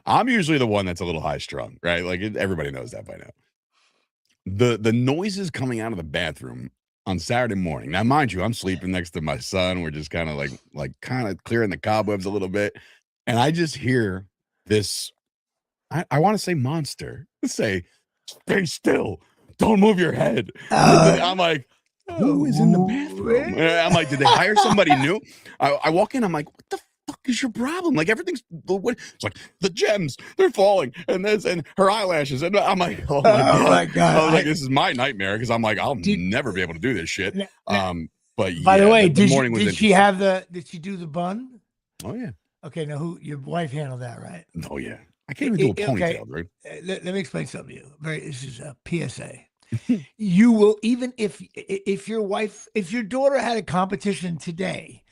I'm usually the one that's a little high strung, right? Like everybody knows that by now. The noises coming out of the bathroom on Saturday morning. Now, mind you, I'm sleeping next to my son. We're just kind of like kind of clearing the cobwebs a little bit. And I just hear this, I want to say monster say, stay still. Don't move your head. I'm like, who is in the bathroom? I'm like, did they hire somebody new? I walk in, I'm like, what the fuck is your problem? Like everything's it's like the gems, they're falling, and this and her eyelashes, and I'm like, oh my god. I was like, this is my nightmare because I'm like, I'll never be able to do this shit. But by the way, did she do the bun? Oh yeah. Okay, now your wife handled that, right? Oh yeah. I can't even do a ponytail, right? Let me explain something to you. This is a PSA. You will, even if your daughter had a competition today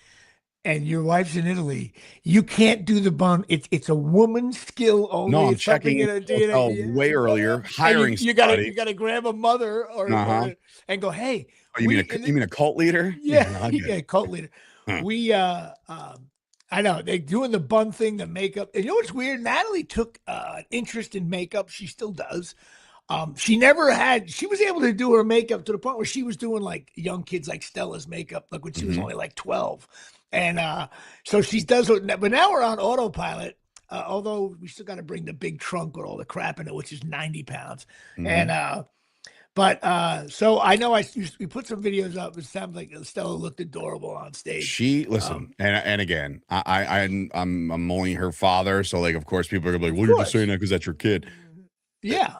and your wife's in Italy, you can't do the bun. It's a woman's skill only. No, I'm checking it way earlier. Hiring you gotta grab a mother or and go, hey. Oh, you mean a cult leader? Yeah, cult leader. I know they're doing the bun thing, the makeup. And you know what's weird? Natalie took an interest in makeup. She still does. She was able to do her makeup to the point where she was doing like young kids like Stella's makeup, like when she was only like 12. And so she does it, but now we're on autopilot. Although we still got to bring the big trunk with all the crap in it, which is 90 pounds. And so I know we put some videos up. It sounds like Stella looked adorable on stage. She and again, I'm only her father, so like of course people are gonna be like, well, you're just saying that because that's your kid. Yeah.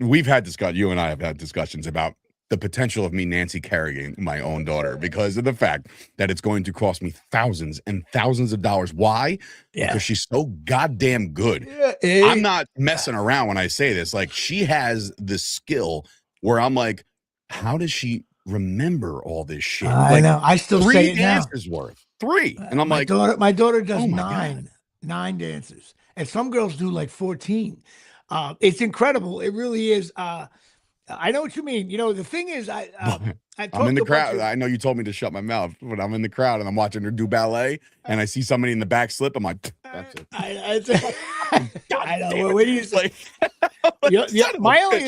we've had you and I have had discussions about the potential of me Nancy carrying my own daughter because of the fact that it's going to cost me thousands and thousands of dollars. Why? Yeah. Because she's so goddamn good. Yeah, I'm not messing around when I say this. Like, she has the skill where I'm like, how does she remember all this shit? I like, know. I still say 3 it now. dances worth. 3. And I'm my like, daughter does oh my God. 9 dances, and some girls do like 14. It's incredible. It really is. I know what you mean. You know, the thing is, I I'm in the crowd. I know you told me to shut my mouth, but I'm in the crowd and I'm watching her do ballet, and I see somebody in the back slip. I'm like, that's it. I know. What do you say? My only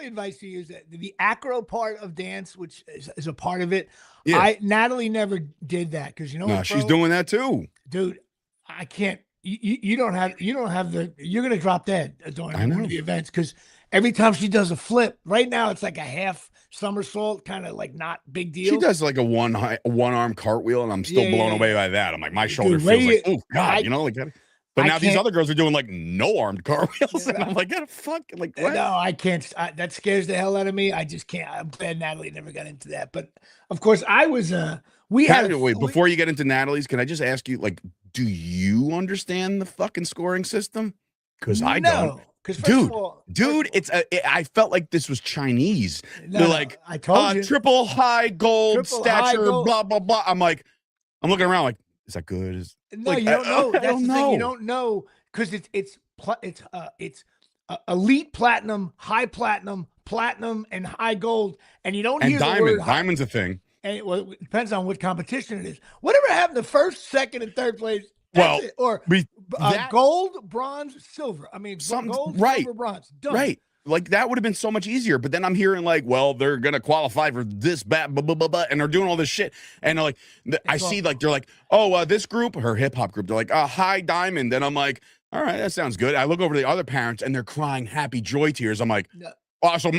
advice to you is that the acro part of dance, which is a part of it. Yeah. Natalie never did that because no, she's doing that too, dude. I can't. You don't have the. You're gonna drop dead during one of the events because every time she does a flip, right now it's like a half somersault, kind of like not big deal. She does like a one arm cartwheel, and I'm still blown away by that. I'm like, my shoulder feels like, oh God, you know, like. But now these other girls are doing like no armed cartwheels, and I'm like, what the fuck? Like, what? No, I can't. That scares the hell out of me. I just can't. I'm glad Natalie never got into that. But of course, I was. Before you get into Natalie's, can I just ask you, like, do you understand the fucking scoring system? Because I don't. Dude, I felt like this was Chinese. They're like, I told you, triple high gold stature, blah blah blah. I'm like, I'm looking around like, is that good? No, you don't know. That's the thing. You don't know because it's elite platinum, high platinum, platinum, and high gold, and you don't hear diamond. the word Diamond's a thing. And it depends on what competition it is. Whatever happened to first, second, and third place. Gold, bronze, silver. I mean, gold, silver, bronze. Done. Right. Like, that would have been so much easier. But then I'm hearing like, well, they're gonna qualify for this, blah, blah, blah, blah, blah, and they're doing all this shit. And like, I see like they're like, oh, this group, her hip hop group, they're like, high diamond. And I'm like, all right, that sounds good. I look over to the other parents and they're crying happy joy tears. I'm like, so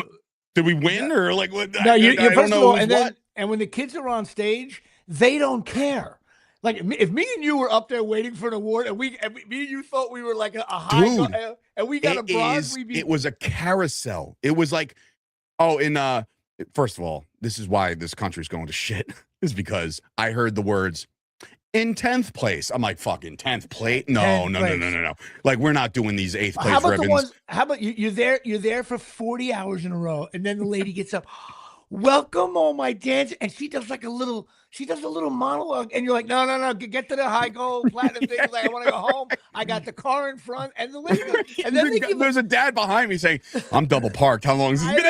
did we win or like what? No, I don't know. And when the kids are on stage, they don't care. Like, if me and you were up there waiting for an award, and me and you thought we were like a high, and we got a bronze, it was a carousel. It was like, first of all, this is why this country's going to shit, is because I heard the words in 10th place. I'm like, fucking 10th place? No. Like, we're not doing these 8th place ribbons. How about you're there for 40 hours in a row, and then the lady gets up, welcome all my dancers, and she does a little monologue, and you're like, no, get to the high gold platinum thing. Like, I want to go home. I got the car in front, and the lady goes, and then there's a dad behind me saying, I'm double parked. How long is this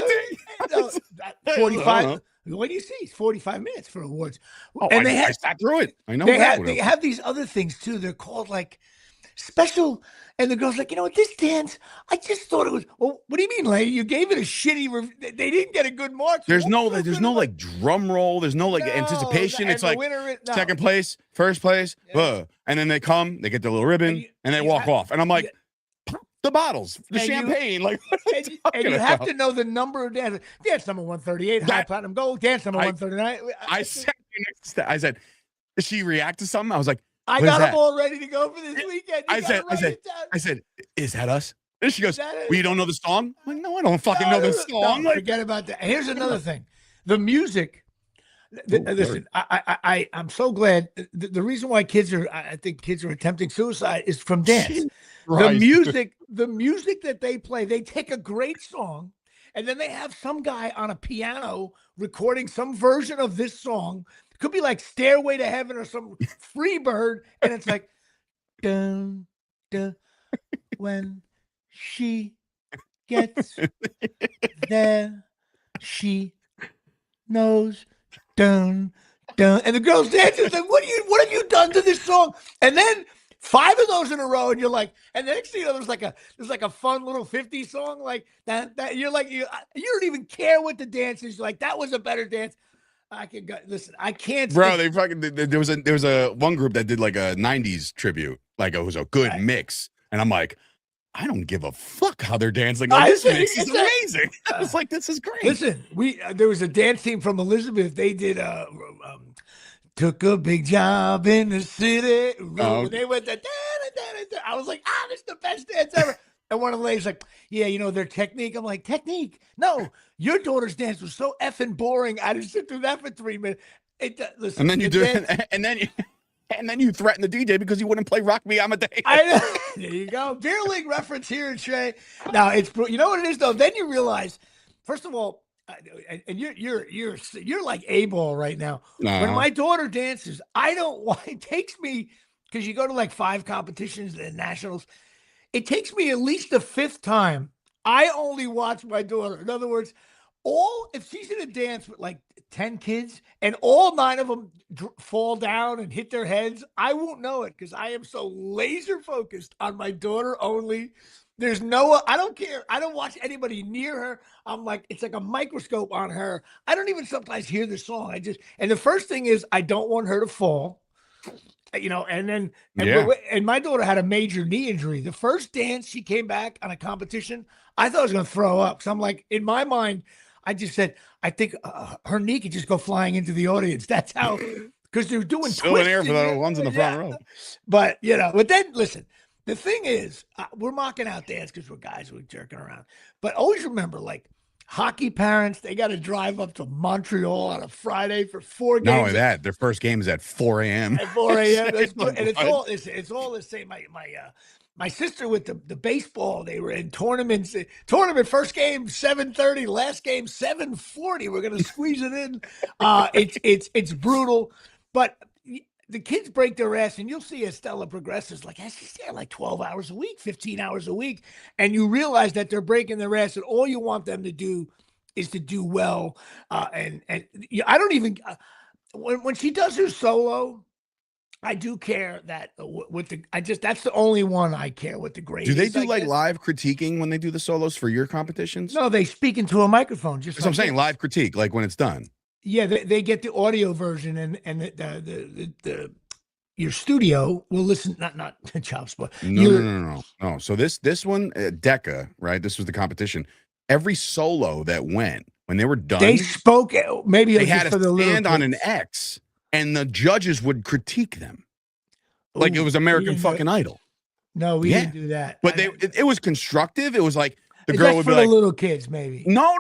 gonna take? 45. What do you see? It's 45 minutes for awards. I sat through it. I know. They have these other things too. They're called like special. And the girl's like, you know what, this dance, I just thought it was. Well, what do you mean, lady? You gave it a shitty. They didn't get a good mark. There's no like drum roll. There's no like anticipation. It's like second place, first place, and then they come, they get their little ribbon, and they walk off. And I'm like, pop the bottles, the champagne, and you have to know the number of dances. Dance number 138, high platinum gold. Dance number 139. I said, did she react to something? I was like, I got them all ready to go for this weekend. I said, is that us? And she goes, well, you don't know the song? I'm like, no, I don't fucking know the song. Forget about that. Here's another thing. The music. Listen, I'm so glad. The reason why I think kids are attempting suicide is from dance. The music that they play, they take a great song, and then they have some guy on a piano recording some version of this song. Could be like Stairway to Heaven or some Free Bird, and it's like, dun, dun, when she gets there, she knows, dun, dun, and the girls dancing. It's like, what have you done to this song? And then 5 of those in a row, and you're like, and the next thing you know, there's like a fun little 50s song like that. You're like, you don't even care what the dance is. You're like, that was a better dance. I can't. Bro, they fucking there was a one group that did like a 90s tribute, like it was a good mix, and I'm like, I don't give a fuck how they're dancing. Like, this mix is amazing. I was like, this is great. Listen, there was a dance team from Elizabeth. They did took a big job in the city. They went I was like, this is the best dance ever. And one of the ladies like, yeah, their technique. I'm like, technique? No, your daughter's dance was so effing boring. I didn't sit through that for 3 minutes. Listen, And then you do, and then you threaten the DJ because he wouldn't play Rock Me Amadeus. I know. There you go. Beer league reference here in Shea. Now it's you know what it is though. Then you realize, first of all, and you're like A-ball right now. When my daughter dances, I don't want. It takes me because you go to like 5 competitions and nationals. It takes me at least the 5th time. I only watch my daughter. In other words, if she's in a dance with like 10 kids and all 9 of them fall down and hit their heads, I won't know it because I am so laser focused on my daughter only. There's I don't care. I don't watch anybody near her. I'm like, it's like a microscope on her. I don't even sometimes hear the song. And the first thing is I don't want her to fall. And my daughter had a major knee injury. The first dance she came back on a competition, I thought I was going to throw up. So I'm like, in my mind, I just said, I think her knee could just go flying into the audience. That's how, because they're doing still in air for the ones in the front row. But then listen, the thing is, we're mocking out dance because we're guys, we're jerking around. But always remember, like, hockey parents, they got to drive up to Montreal on a Friday for 4 games. Not only that, their first game is at 4 a.m. At 4 a.m. And it's all the same. My sister with the baseball, they were in tournaments. Tournament first game 7:30, last game 7:40. We're gonna squeeze it in. It's brutal, but the kids break their ass, and you'll see as Stella progresses, like she's there like 12 hours a week, 15 hours a week, and you realize that they're breaking their ass, and all you want them to do is to do well. And I don't even when she does her solo, I do care that that's the only one I care what the grade is. Do they is, do like live critiquing when they do the solos for your competitions? No, they speak into a microphone. Just that's what I'm saying, live critique, like when it's done. Yeah, they get the audio version, and the your studio will listen. Not chops, but no. So this one, Decca, right? This was the competition. Every solo that went when they were done, they spoke. Maybe they had to stand on an X, and the judges would critique them, like it was American fucking Idol. No, we didn't do that. But it was constructive. It was like. The girl would be like, the little kids, maybe. No,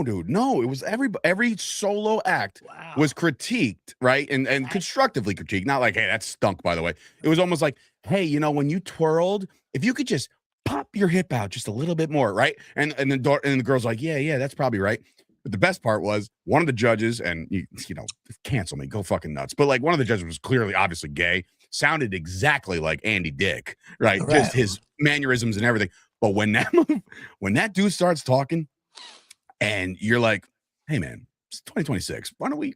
dude. No, it was every solo act was critiqued, right? And constructively critiqued. Not like, hey, that stunk, by the way. It was almost like, hey, when you twirled, if you could just pop your hip out just a little bit more, right? And the girl's like, yeah, that's probably right. But the best part was one of the judges, and cancel me, go fucking nuts. But like one of the judges was clearly, obviously gay, sounded exactly like Andy Dick, right? Just his mannerisms and everything. But when that dude starts talking and you're like, hey, man, it's 2026. Why don't we,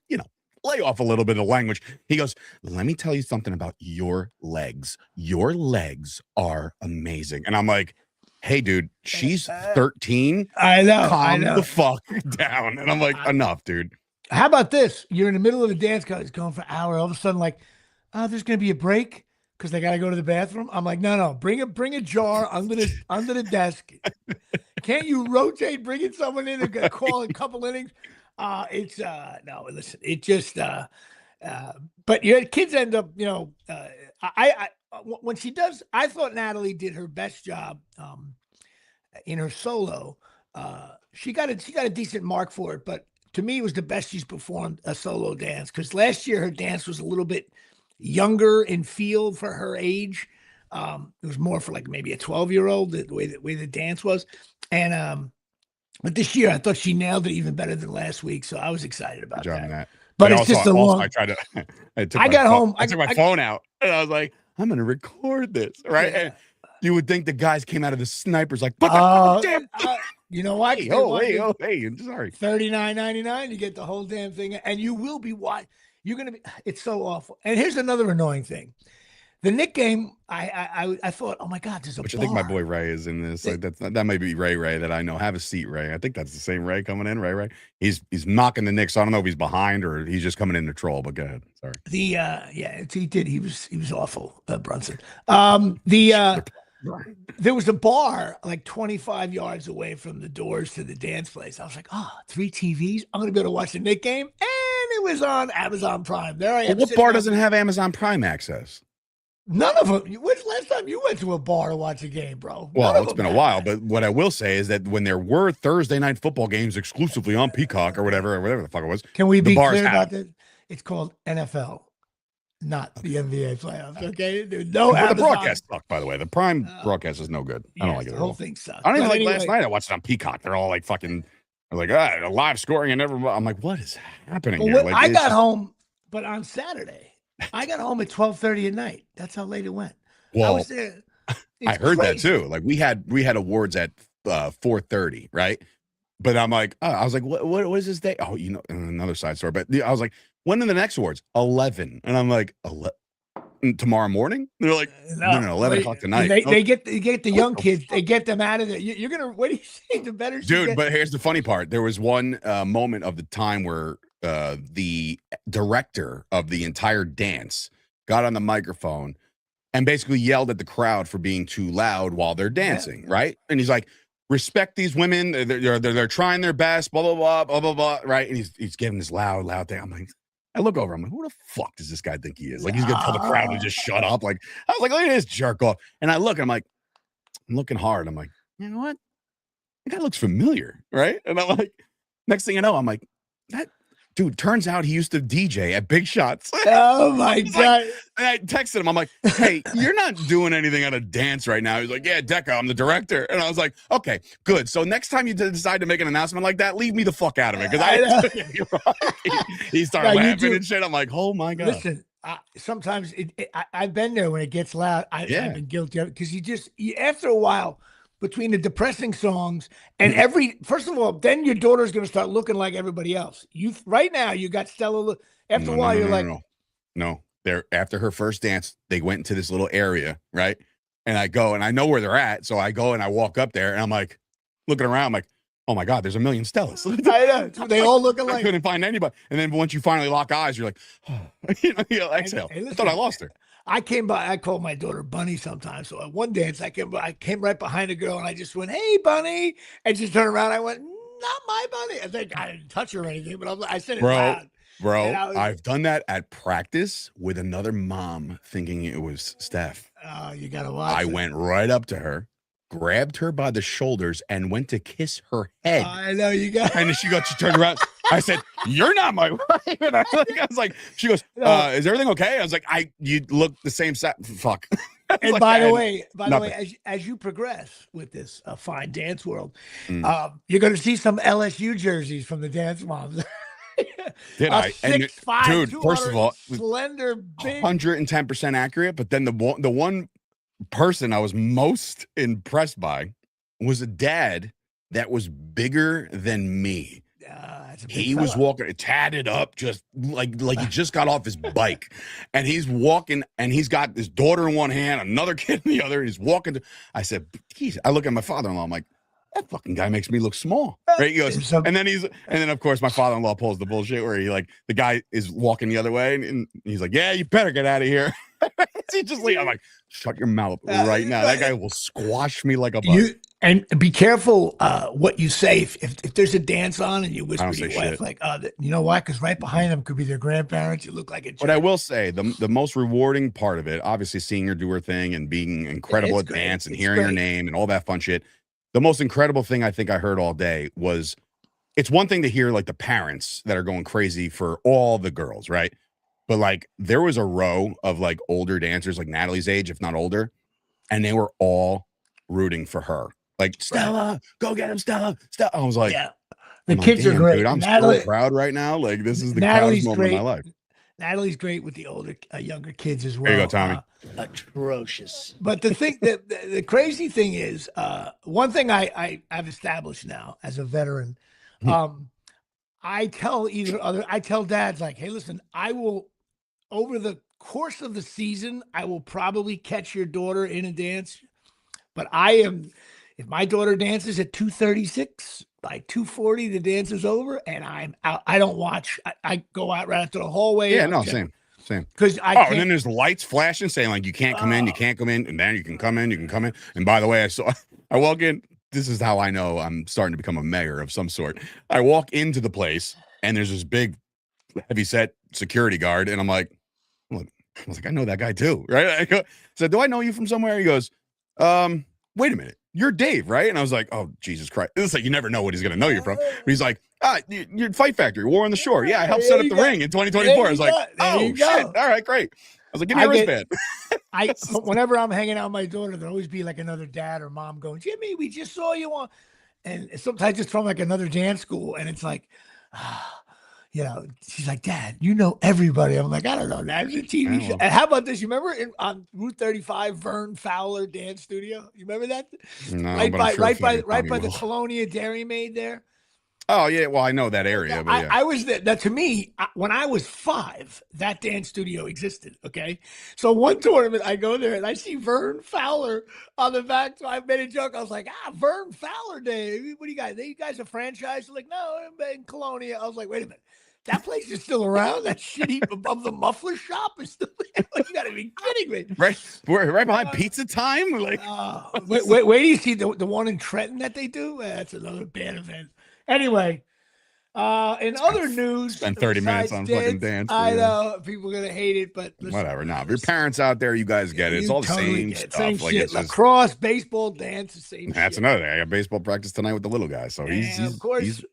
lay off a little bit of language? He goes, let me tell you something about your legs. Your legs are amazing. And I'm like, hey, dude, she's 13. I know. Calm the fuck down. And I'm like, enough, dude. How about this? You're in the middle of a dance, it's going for an hour. All of a sudden, like, there's going to be a break. Because they got to go to the bathroom. I'm like, no, bring a jar under the desk. Can't you rotate, bringing someone in and call a couple innings? No, listen, it just, but your kids end up, when she does, I thought Natalie did her best job in her solo. She got a decent mark for it, but to me, it was the best she's performed a solo dance. Because last year her dance was a little bit younger in feel for her age. It was more for like maybe a 12-year-old, the way the dance was. And but this year I thought she nailed it even better than last week. So I was excited about that. But it's just a long. I tried to. I got home. I took my phone out and I was like, I'm gonna record this, right? Yeah. And you would think the guys came out of the snipers like, damn. You know what? Hey, sorry. $39.99. You get the whole damn thing, and you will be watching. You're going to be, it's so awful. And here's another annoying thing. The Knick game, I thought, oh my God, there's a bar. I think my boy Ray is in this. Like that might be Ray that I know. Have a seat, Ray. I think that's the same Ray coming in, Ray. He's knocking the Knicks. I don't know if he's behind or he's just coming in to troll, but go ahead. Sorry. He did. He was awful, Brunson. There was a bar like 25 yards away from the doors to the dance place. I was like, 3 TVs. I'm going to go to watch the Knick game. And it was on Amazon Prime. There I am. What bar doesn't have Amazon Prime access? None of them. When's the last time you went to a bar to watch a game, bro? None Well, of it's them been a had while, that. but what I will say is that when there were Thursday night football games exclusively on Peacock or whatever the fuck it was, Can we the be bars clear had about them. this? It's called NFL, not the Okay. NBA playoffs. Okay, there's no But the Amazon. broadcast sucked, by the way. The Prime Uh, broadcast is no good. I don't yes, like it the at whole all. thing sucks. I don't even But like last anyway, night. I watched it on Peacock. They're all like fucking, like, live scoring and everything. I'm like, what is happening well, here? Like, I it's got just, home, but on Saturday, I got home at 12:30 at night. That's how late it went. I was well, there. I It's heard that crazy. too. Like we had awards at 4:30, right? But I'm like, I was like, what is this day? Oh, another side story. But I was like, when are the next awards? 11. And I'm like, tomorrow morning? They're like, no, 11 o'clock tonight. They get the What young the kids. They get them out of there. You're gonna. What do you say? The better she Dude, gets. but here's the funny part. There was one moment of the time where the director of the entire dance got on the microphone and basically yelled at the crowd for being too loud while they're dancing, right? And he's like, respect these women. They're trying their best, blah, blah, blah, blah, blah, blah, right? And he's giving this loud thing. I'm like, I look over, I'm like, who the fuck does this guy think he is? Like, he's going to tell the crowd to just shut up. Like, I was like, look at this jerk off. And I look, I'm like, I'm looking hard. I'm like, you know what? That guy looks familiar, right? And I'm like, next thing you know, I'm like, that dude, turns out he used to DJ at Big Shots. Oh my god! And I texted him, I'm like, hey, you're not doing anything on a dance right now. He's like, yeah, Deca, I'm the director. And I was like, okay, good. So next time you decide to make an announcement like that, leave me the fuck out of it. Because he started laughing and shit. I'm like, oh my God. Listen, sometimes I've been there when it gets loud. I've been guilty of it because after a while, between the depressing songs and first of all, then your daughter's going to start looking like everybody else. Right now, you got Stella. After a while, you're like, no. They're after her first dance, they went into this little area, right? And I go and I know where they're at, so I go and I walk up there and I'm like looking around, I'm like, oh my God, there's a million Stellas. I know they all look alike. I couldn't find anybody. And then once you finally lock eyes, you're like, oh. you exhale. Hey, listen, I thought I lost her. I came by. I called my daughter Bunny sometimes. So at one dance, I came right behind a girl, and I just went, "Hey, Bunny!" And she turned around. I went, "Not my Bunny." I think I didn't touch her or anything, but I said it loud. Bro, I've done that at practice with another mom, thinking it was Steph. Oh, you gotta watch. I went right up to her, grabbed her by the shoulders, and went to kiss her head. I know you got. And she turned around. I said, "You're not my wife." And I was like, she goes, "Is everything okay?" I was like, you look the same size. Fuck. And like, by the way, as you progress with this fine dance world, you're going to see some LSU jerseys from the dance moms. Did I? 6'5", dude, first of all, slender, big, 110% accurate. But then the one person I was most impressed by was a dad that was bigger than me. He was walking tatted up, just like he just got off his bike, and he's walking, and he's got his daughter in one hand, another kid in the other, and he's walking. I said, geez. I look at my father-in-law. I'm like, that fucking guy makes me look small, right? He goes, and then of course my father-in-law pulls the bullshit where the guy is walking the other way, and he's like, yeah, you better get out of here. He just I'm like, shut your mouth right now. That guy will squash me like a bug. And be careful what you say. If there's a dance on and you whisper to your wife, like, you know why? Because right behind them could be their grandparents. You look like a jerk. But I will say the most rewarding part of it, obviously seeing her do her thing and being incredible at dance and hearing her name and all that fun shit. The most incredible thing I think I heard all day was, it's one thing to hear like the parents that are going crazy for all the girls, right? But like there was a row of like older dancers, like Natalie's age, if not older, and they were all rooting for her. Like, Stella, go get him, Stella. I was like, yeah, the kids are great. Dude, I'm so proud right now. Like, this is the proudest moment of my life. Natalie's great with the younger kids as well. There you go, Tommy. Atrocious. But the thing that the crazy thing is, one thing I've established now as a veteran, I tell dads, like, hey, listen, I will, over the course of the season, I will probably catch your daughter in a dance, but if my daughter dances at 2:36, by 2:40, the dance is over, and I'm out. I don't watch. I go out right into the hallway. Yeah, no, same. Because and then there's lights flashing saying like you can't come in, you can't come in, and then you can come in, you can come in. And by the way, I walk in. This is how I know I'm starting to become a mayor of some sort. I walk into the place, and there's this big, heavy set security guard, and I'm like, look, I was like, I know that guy too, right? I said, do I know you from somewhere? He goes, wait a minute, you're Dave, right? And I was like, oh, Jesus Christ. It's like, you never know what he's going to know you from. But he's like, you're Fight Factory, War on the Shore. Yeah, I helped set up the ring in 2024. I was like, oh, shit. All right, great. I was like, give me a wristband. Whenever I'm hanging out with my daughter, there'll always be like another dad or mom going, Jimmy, we just saw you on. And sometimes it's from like another dance school. And it's like, she's like, Dad, you know everybody. I'm like, I don't know. That's a TV show. And how about this? You remember on Route 35, Vern Fowler Dance Studio? You remember that? No, right by the Colonia Dairy Maid there. Oh yeah, well I know that area. But yeah. I was there. That to me, when I was 5, that dance studio existed. Okay, so one tournament I go there and I see Vern Fowler on the back. So I made a joke. I was like, Vern Fowler Day. What do you guys? You guys a franchise? They're like, no, I'm in Colonia. I was like, wait a minute. That place is still around. That shitty above the muffler shop is still there. You got to be kidding me! We're right behind Pizza Time. We're like, wait do you see the one in Trenton that they do? That's another bad event. Anyway, in other news, spend 30 minutes on fucking dance. I know people are gonna hate it, but listen, whatever. Nah, your parents out there, you guys get it. It's all the same stuff. Same like shit. Lacrosse, baseball, dance, the same. That's shit. another thing. I got baseball practice tonight with the little guy, so he's of course.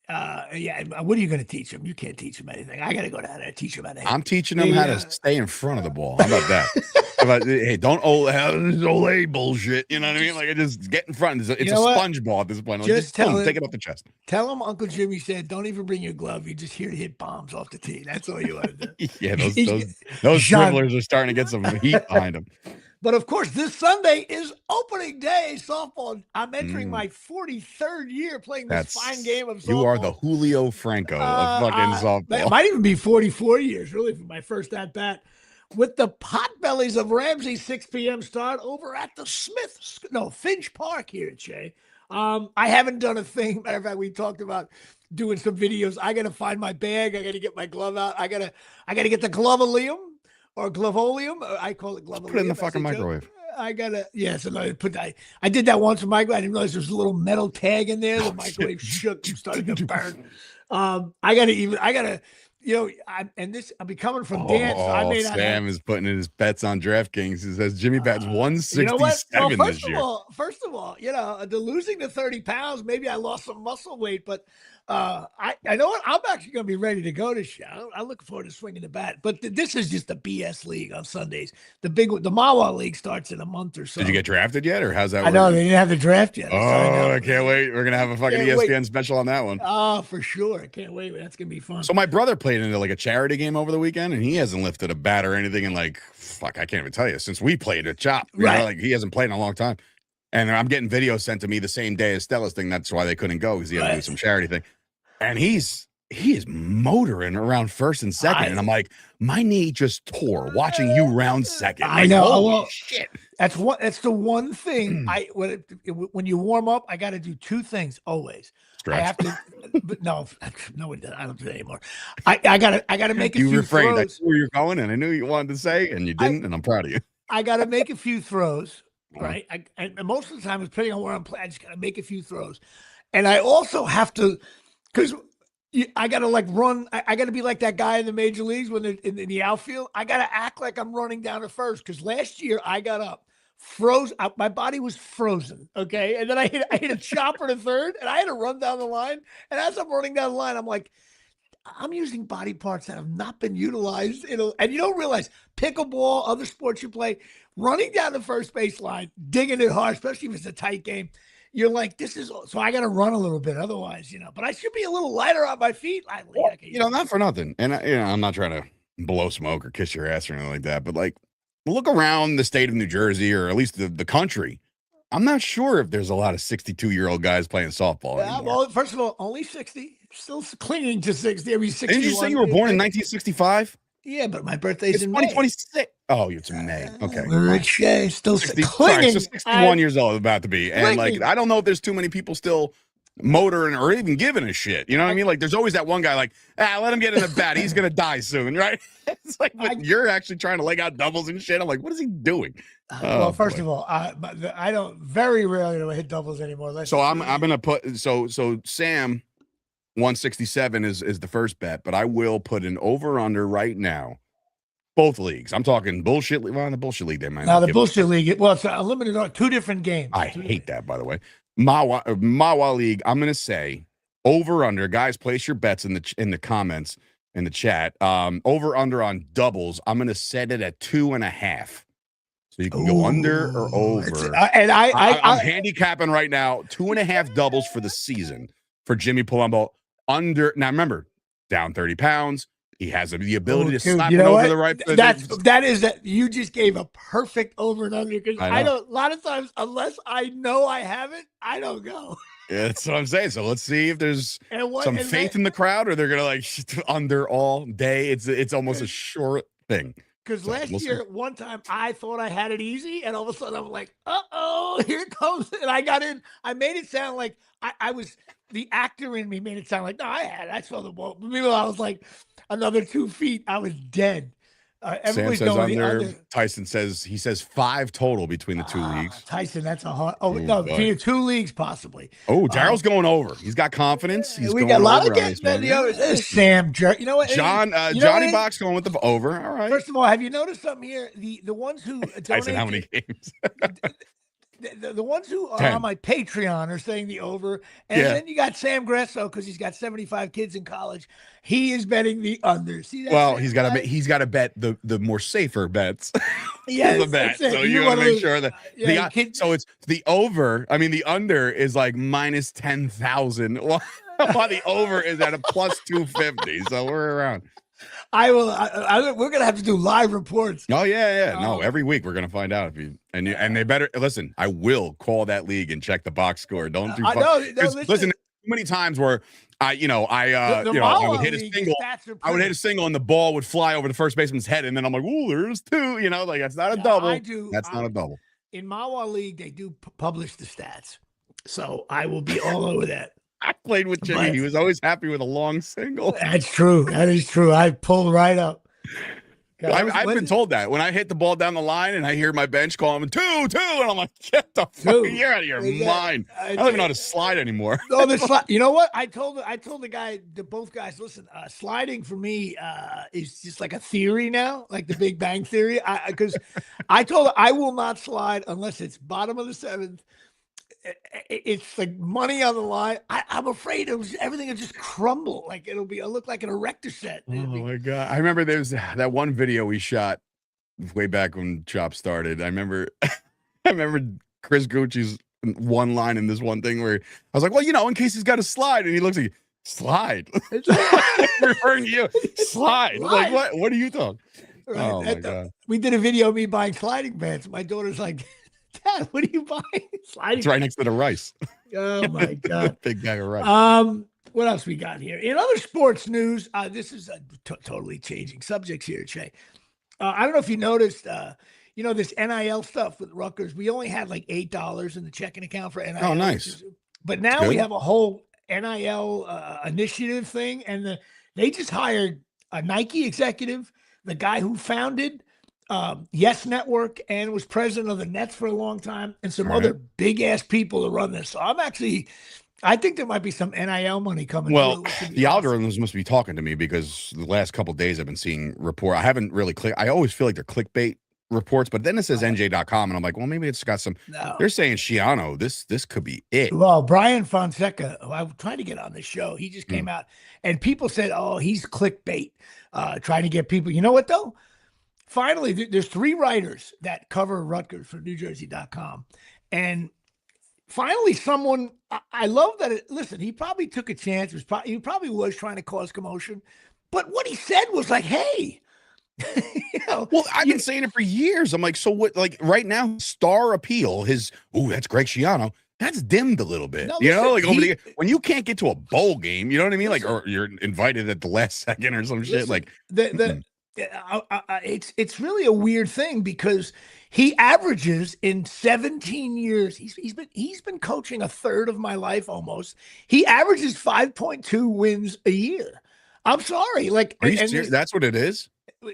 What are you going to teach him? You can't teach him anything. I got to go down there and teach him anything. I'm teaching him how to stay in front of the ball. How about that? Hey, don't Olay bullshit. You know what I mean? Like, just get in front. It's a sponge ball at this point. Like, just tell him, take it off the chest. Tell him Uncle Jimmy said, don't even bring your glove. You're just here to hit bombs off the tee. That's all you want to do. Yeah, those dribblers are starting to get some heat behind them. But of course, this Sunday is opening day softball. I'm entering my 43rd year playing this fine game of softball. You are the Julio Franco of fucking softball. It might even be 44 years, really, for my first at bat. With the Potbellies of Ramsey, 6 p.m. start over at the Finch Park here at Shea. I haven't done a thing. Matter of fact, we talked about doing some videos. I got to find my bag. I got to get my glove out. I got to get the Glovoleum. Or Glovolium, I call it Glovolium. Put it in the fucking microwave. I gotta, yes. And I did that once in microwave. I didn't realize there's a little metal tag in there. The microwave shook and started to burn. I'm coming from Dan. So I may not Sam is putting in his bets on DraftKings. He says Jimmy Bats 167 this year. First of all, the losing the 30 pounds, maybe I lost some muscle weight, but I know what, I'm actually going to be ready to go this year. I'm looking forward to swinging the bat. But this is just the BS league on Sundays. The Mawa League starts in a month or so. Did you get drafted yet, or how's that? I know they didn't have the draft yet. Oh, I can't wait. We're gonna have a fucking ESPN special on that one. Oh, for sure. I can't wait. That's gonna be fun. So my brother played into like a charity game over the weekend, and he hasn't lifted a bat or anything in like I can't even tell you since we played at Chop. Like he hasn't played in a long time. And I'm getting videos sent to me the same day as Stella's thing. That's why they couldn't go because he had to do some charity thing. And he is motoring around first and second. And I'm like, my knee just tore watching you round second. I know. Holy shit. That's the one thing when you warm up, I got to do 2 things always. Stretch. I have to, but no, I don't do that anymore. I gotta make a few refrained. throws. I knew where you're going, and I knew you wanted to say, and you didn't, and I'm proud of you. I gotta make a few throws, right? And most of the time, depending on where I'm playing, I just gotta make a few throws, and I also have to. Because I got to run. I got to be like that guy in the major leagues when they're in the outfield. I got to act like I'm running down to first. Because last year I got up, froze. My body was frozen. Okay. And then I hit a chopper to third and I had to run down the line. And as I'm running down the line, I'm like, I'm using body parts that have not been utilized. And you don't realize pickleball, other sports you play, running down the first base line, digging it hard, especially if it's a tight game. You're like, so I got to run a little bit. Otherwise, but I should be a little lighter on my feet. Not for nothing. And, I'm not trying to blow smoke or kiss your ass or anything like that. But look around the state of New Jersey or at least the country. I'm not sure if there's a lot of 62-year-old guys playing softball anymore. Well, first of all, only 60. Still clinging to 60. I mean, 61. Didn't you say you were born in 1965? Yeah, but my birthday's in 2026. Oh, it's in May. Okay. Rich Shea, still clinging. So 61 years old, about to be. And I don't know if there's too many people still motoring or even giving a shit. You know what I mean? There's always that one guy let him get in the bat. He's going to die soon, right? It's you're actually trying to leg out doubles and shit. I'm like, what is he doing? Well, first of all, I don't very rarely hit doubles anymore. So I'm going to put, so Sam, 167 is the first bet, but I will put an over-under right now Both leagues. I'm talking bullshit. Well, in the bullshit league, they might Now not the give bullshit league. Well, it's a limited 2 different games. I hate that, by the way. Mawa League, I'm going to say over under. Guys, place your bets in the comments in the chat. Over under on doubles. I'm going to set it at 2.5. So you can go under or over. I'm handicapping right now 2.5 doubles for the season for Jimmy Palumbo. Under. Now remember, down 30 pounds. He has the ability to slap it over the right. You just gave a perfect over and under, because I don't. A lot of times, unless I know I have it, I don't go. Yeah, that's what I'm saying. So let's see if there's some faith in the crowd, or they're gonna like under all day. It's almost a short thing. Because last year, one time, I thought I had it easy, and all of a sudden, I'm like, "Uh-oh, here it comes!" And I got in. I made it sound like I was the actor in me. Made it sound like, "No, I had it. I saw the ball." Meanwhile, I was like another 2 feet. I was dead. Sam says under. Tyson says he says 5 total between the 2 leagues. Tyson, that's a hard. No, between 2 leagues possibly. Oh, Daryl's going over. He's got confidence. He's we got a lot of getting the other. Sam jerk. You know what? Johnny Box going with the over. All right. First of all, have you noticed something here? The ones who Tyson, how many games? The ones who are 10. On my Patreon are saying the over, and then you got Sam Gresso, because he's got 75 kids in college. He is betting the under. See that? Well, he's got to bet the more safer bets. Yeah, the bet. So you want to make sure that so it's the over. I mean, the under is like minus 10,000, while the over is at a plus 250. So we're around. We're gonna have to do live reports. Oh yeah. No, every week we're gonna find out if you and they better listen. I will call that league and check the box score. Don't do. Listen, too many times where I would hit a single. I would hit a single and the ball would fly over the first baseman's head, and then I'm like, "Ooh, there's 2." You know, like that's not a double. That's not a double. In Mawa League, they do publish the stats, so I will be all over that. I played with Jimmy. He was always happy with a long single. That's true. That is true. I pulled right up. I've been told that when I hit the ball down the line and I hear my bench calling 2, and I'm like, get the fuck, you're out of your mind. I don't even know how to slide anymore. You know what? I told the guy, both guys, listen, sliding for me is just like a theory now, like the Big Bang Theory. Because I told her I will not slide unless it's bottom of the 7th. It's like money on the line. I'm afraid everything will just crumble. Like it'll look like an erector set. Oh my God. I remember there was that one video we shot way back when Chop started. I remember Chris Gucci's one line in this one thing where I was like, well, in case he's got to slide. And he looks like, slide. Referring to you. Slide. Like, what are you talking? Right. Oh my God. We did a video of me buying sliding bands. My daughter's like, Dad, what are you buying? Sliding. It's right next to the rice. Oh my God. Big bag of rice. What else we got here? In other sports news, this is totally changing subjects here, Shea. I don't know if you noticed, this NIL stuff with Rutgers. We only had like $8 in the checking account for NIL. Oh, nice. But now we have a whole NIL initiative thing, and they just hired a Nike executive, the guy who founded Yes Network and was president of the Nets for a long time, and some other big ass people to run this. So I think there might be some NIL money coming. Well, the algorithms must be talking to me, because the last couple of days I've been seeing report. I haven't really clicked. I always feel like they're clickbait reports, but then it says NJ.com, and I'm like, well, maybe it's got some. No. They're saying Shiano. This could be it. Well, Brian Fonseca, who I'm trying to get on the show, he just came out, and people said, oh, he's clickbait, trying to get people. You know what though? Finally, there's 3 writers that cover Rutgers for NewJersey.com. And finally, someone, I love that. Listen, he probably took a chance. He probably was trying to cause commotion. But what he said was like, hey. Well, I've been saying it for years. I'm like, so what? Like right now, star appeal, that's Greg Schiano. That's dimmed a little bit. No, when you can't get to a bowl game, you know what I mean? Like, or you're invited at the last second or some shit. Like, it's really a weird thing, because he averages in 17 years. He's been coaching a third of my life almost. He averages 5.2 wins a year. I'm sorry, like that's what it is.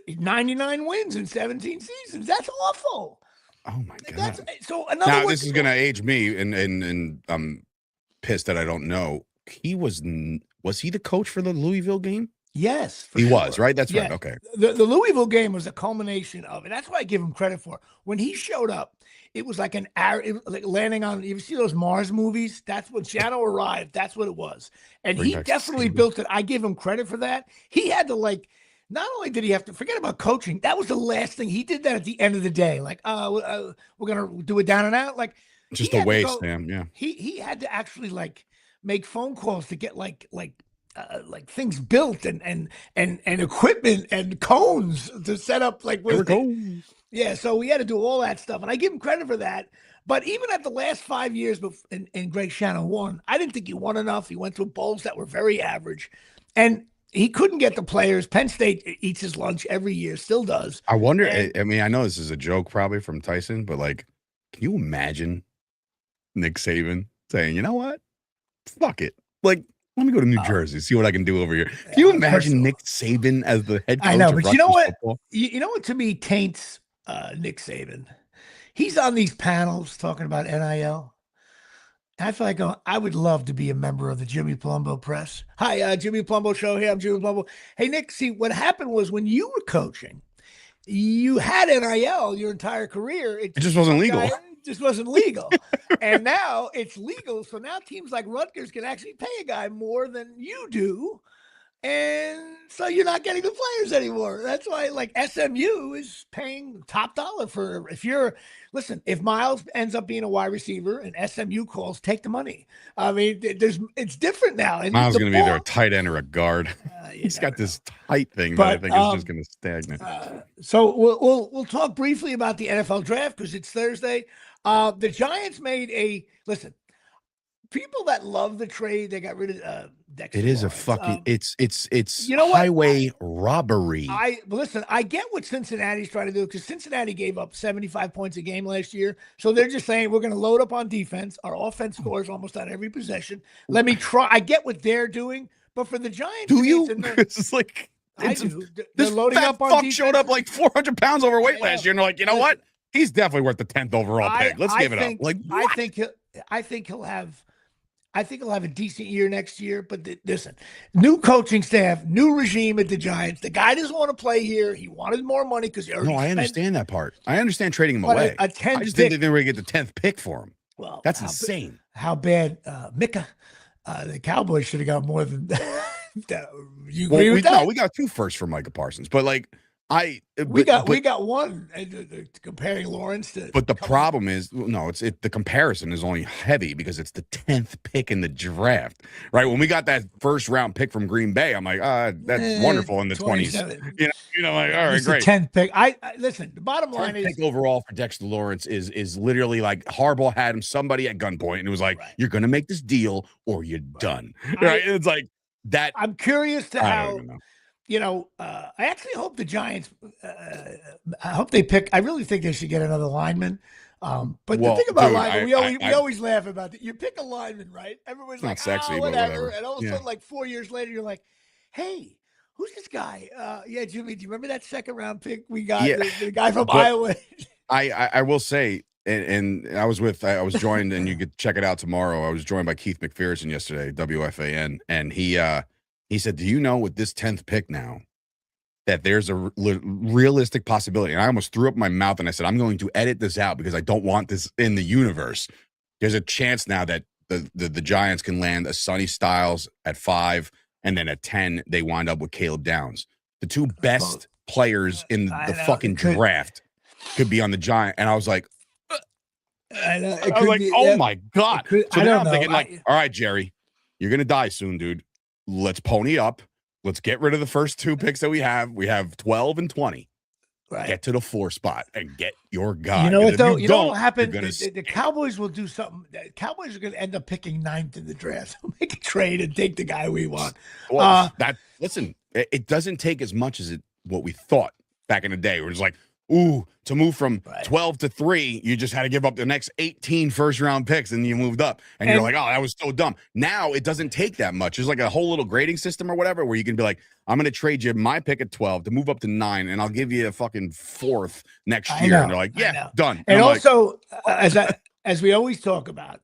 99 wins in 17 seasons. That's awful. Oh my God. Now this is gonna age me, and I'm pissed that I don't know. He was he the coach for the Louisville game? Yes, for He sure. was, right? That's Yeah. right. Okay. The Louisville game was a culmination of it. That's what I give him credit for. When he showed up, it was like it was like landing on. You see those Mars movies? That's when Shadow arrived. That's what it was, and Bring he back definitely Saban. built it. I give him credit for that. He had to like. Not only did he have to forget about coaching, that was the last thing he did. That at the end of the day, like, we're gonna do it down and out. Like Just he a had to waste, go. man. Yeah. He had to actually like make phone calls to get like things built and equipment and cones to set up like There we with go. yeah. So we had to do all that stuff, and I give him credit for that. But even at the last 5 years, and Greg Shannon won, I didn't think he won enough. He went through bowls that were very average, and he couldn't get the players. Penn State eats his lunch every year, still does. I wonder. And I mean, I know this is a joke probably from Tyson, but like, can you imagine Nick Saban saying, "You know what? Fuck it. Like, let me go to New Jersey, see what I can do over here." Can you imagine Nick Saban as the head coach I know, of but Rutgers you know what? football? You know what to me taints Nick Saban? He's on these panels talking about NIL. I feel like I would love to be a member of the Jimmy Palumbo press. Hi, Jimmy Palumbo Show. Hey, I'm Jimmy Palumbo. Hey, Nick, see, what happened was when you were coaching, you had NIL your entire career. It just wasn't legal. It just wasn't legal. And now it's legal. So now teams like Rutgers can actually pay a guy more than you do. And so you're not getting the players anymore. That's why, like, SMU is paying top dollar for if Miles ends up being a wide receiver and SMU calls, take the money. I mean, it's different now. And Miles is going to be either a tight end or a guard. He's got know. this tight thing that I think is just going to stagnate. So we'll talk briefly about the NFL draft because it's Thursday. The Giants made people that love the trade, they got rid of Dexter It is Lawrence. a fucking it's you know what? highway robbery. I get what Cincinnati's trying to do because Cincinnati gave up 75 points a game last year. So they're just saying we're going to load up on defense. Our offense scores almost on every possession. Let me try. I get what they're doing, but for the Giants, do you? It's like I do. This They're loading fat up on fuck defense. showed up like 400 pounds overweight last year, and they're like, you know what? He's definitely worth the 10th overall pick. Let's give it up. Like, what? I think he'll have a decent year next year. But listen, new coaching staff, new regime at the Giants. The guy doesn't want to play here. He wanted more money because I understand that part. I understand trading him but away. a 10th I just pick, didn't think they were going to get the 10th pick for him. Well, that's insane. How bad, Micah? The Cowboys should have got more than that. You agree with that? No, we got 2 firsts for Micah Parsons, but like we got one comparing Lawrence to. But the problem is, the comparison is only heavy because it's the 10th pick in the draft, right? When we got that first round pick from Green Bay, I'm like, that's wonderful in the 20s. Like, all right, great. 10th pick. I listen. The bottom line is pick overall for Dexter Lawrence is literally like Harbaugh had him somebody at gunpoint and it was like, you're gonna make this deal or you're done, right? It's like that. I'm curious to how. I actually hope the Giants. I hope they pick. I really think they should get another lineman. But the thing about linemen, we always laugh about that. You pick a lineman, right? Everyone's like, sexy, but whatever. And all of a sudden, like 4 years later, you're like, hey, who's this guy? Jimmy, do you remember that second round pick we got? Yeah. The guy from Iowa. I will say, and I was joined, and you could check it out tomorrow. I was joined by Keith McPherson yesterday, WFAN, and he said, do you know with this 10th pick now that there's a realistic possibility? And I almost threw up my mouth and I said, I'm going to edit this out because I don't want this in the universe. There's a chance now that the Giants can land a Sonny Styles at 5, and then at 10, they wind up with Caleb Downs. The 2 best players in the fucking draft could be on the Giant. And I was like, oh my God. So now I'm thinking like, all right, Jerry, you're going to die soon, dude. Let's pony up. Let's get rid of the first 2 picks that we have. We have 12 and 20. Right. Get to the 4 spot and get your guy. You know what, though? You know what happened? The Cowboys will do something. The Cowboys are going to end up picking 9th in the draft. So make a trade and take the guy we want. Well, listen, it doesn't take as much as what we thought back in the day. We're just like, to move from 12 to 3, you just had to give up the next 18 first-round picks, and you moved up. And you're like, oh, that was so dumb. Now it doesn't take that much. There's like a whole little grading system or whatever where you can be like, I'm going to trade you my pick at 12 to move up to 9, and I'll give you a fucking 4th next year. And they're like, yeah, done. And also, as we always talk about,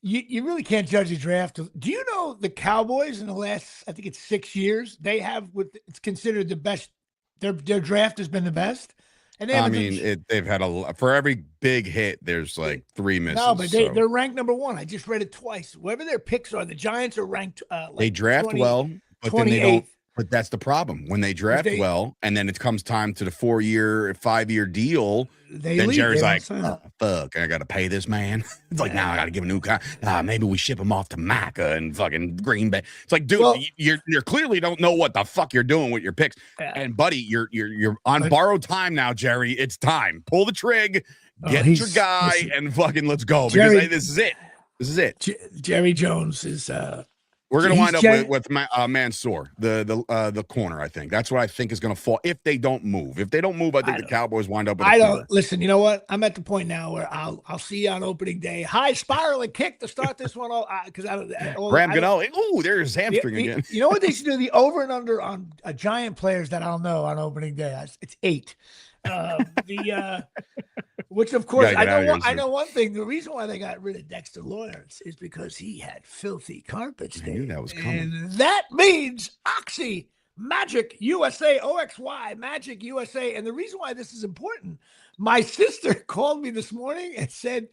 you really can't judge the draft. Do you know the Cowboys in the last, I think it's 6 years, they have it's considered the best. Their draft has been the best, and they I haven't. mean, they've had for every big hit, there's like 3 misses. No, but they're ranked number 1. I just read it twice. Whoever their picks are, the Giants are ranked. Like they draft 20, well, but 28th. then they don't. But that's the problem. When they draft well, and then it comes time to the 4-year, 5-year deal, then Jerry's like, oh, fuck, I got to pay this man. It's like, now I got to give a new maybe we ship him off to Maca and fucking Green Bay. It's like, dude, you're clearly don't know what the fuck you're doing with your picks. And buddy, you're on borrowed time now, Jerry. It's time. Pull the trig, get your guy, and fucking let's go. Because Jerry, this is it. This is it. Jerry Jones is we're gonna wind up with Mansour, the corner. I think that's what I think is gonna fall if they don't move. If they don't move, I think the Cowboys wind up. I don't listen. You know what? I'm at the point now where I'll see you on opening day. High spiraling kick to start this one because Graham Gano. Ooh, there's hamstring again. You know what they should do? The over and under on Giant players that I'll know on opening day. It's 8. Which of course I know one thing. The reason why they got rid of Dexter Lawrence is because he had filthy carpets. I knew that was coming. And that means Oxy Magic USA, OXY Magic USA. And the reason why this is important, my sister called me this morning and said,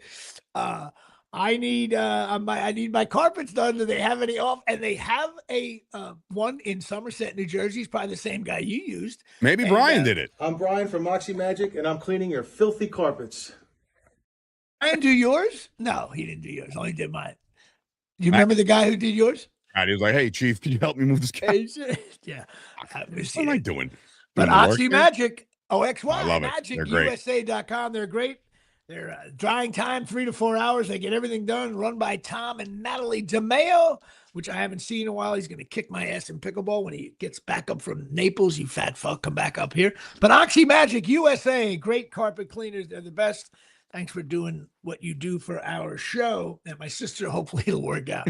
I need my carpets done. Do they have any off? And they have a one in Somerset, New Jersey. He's probably the same guy you used. Maybe Brian did it. I'm Brian from Moxie Magic, and I'm cleaning your filthy carpets. Brian do yours? No, he didn't do yours. Only did mine. Do you remember the guy who did yours? He was like, "Hey, Chief, can you help me move this guy?" Yeah. What am I doing? But Oxy Magic, OXY, I love it. MagicUSA.com. They're great. They're drying time 3 to 4 hours. They get everything done. Run by Tom and Natalie DeMeo, which I haven't seen in a while. He's going to kick my ass in pickleball when he gets back up from Naples. You fat fuck, come back up here. But Oxy Magic USA, great carpet cleaners. They're the best. Thanks for doing what you do for our show. And my sister, hopefully it'll work out.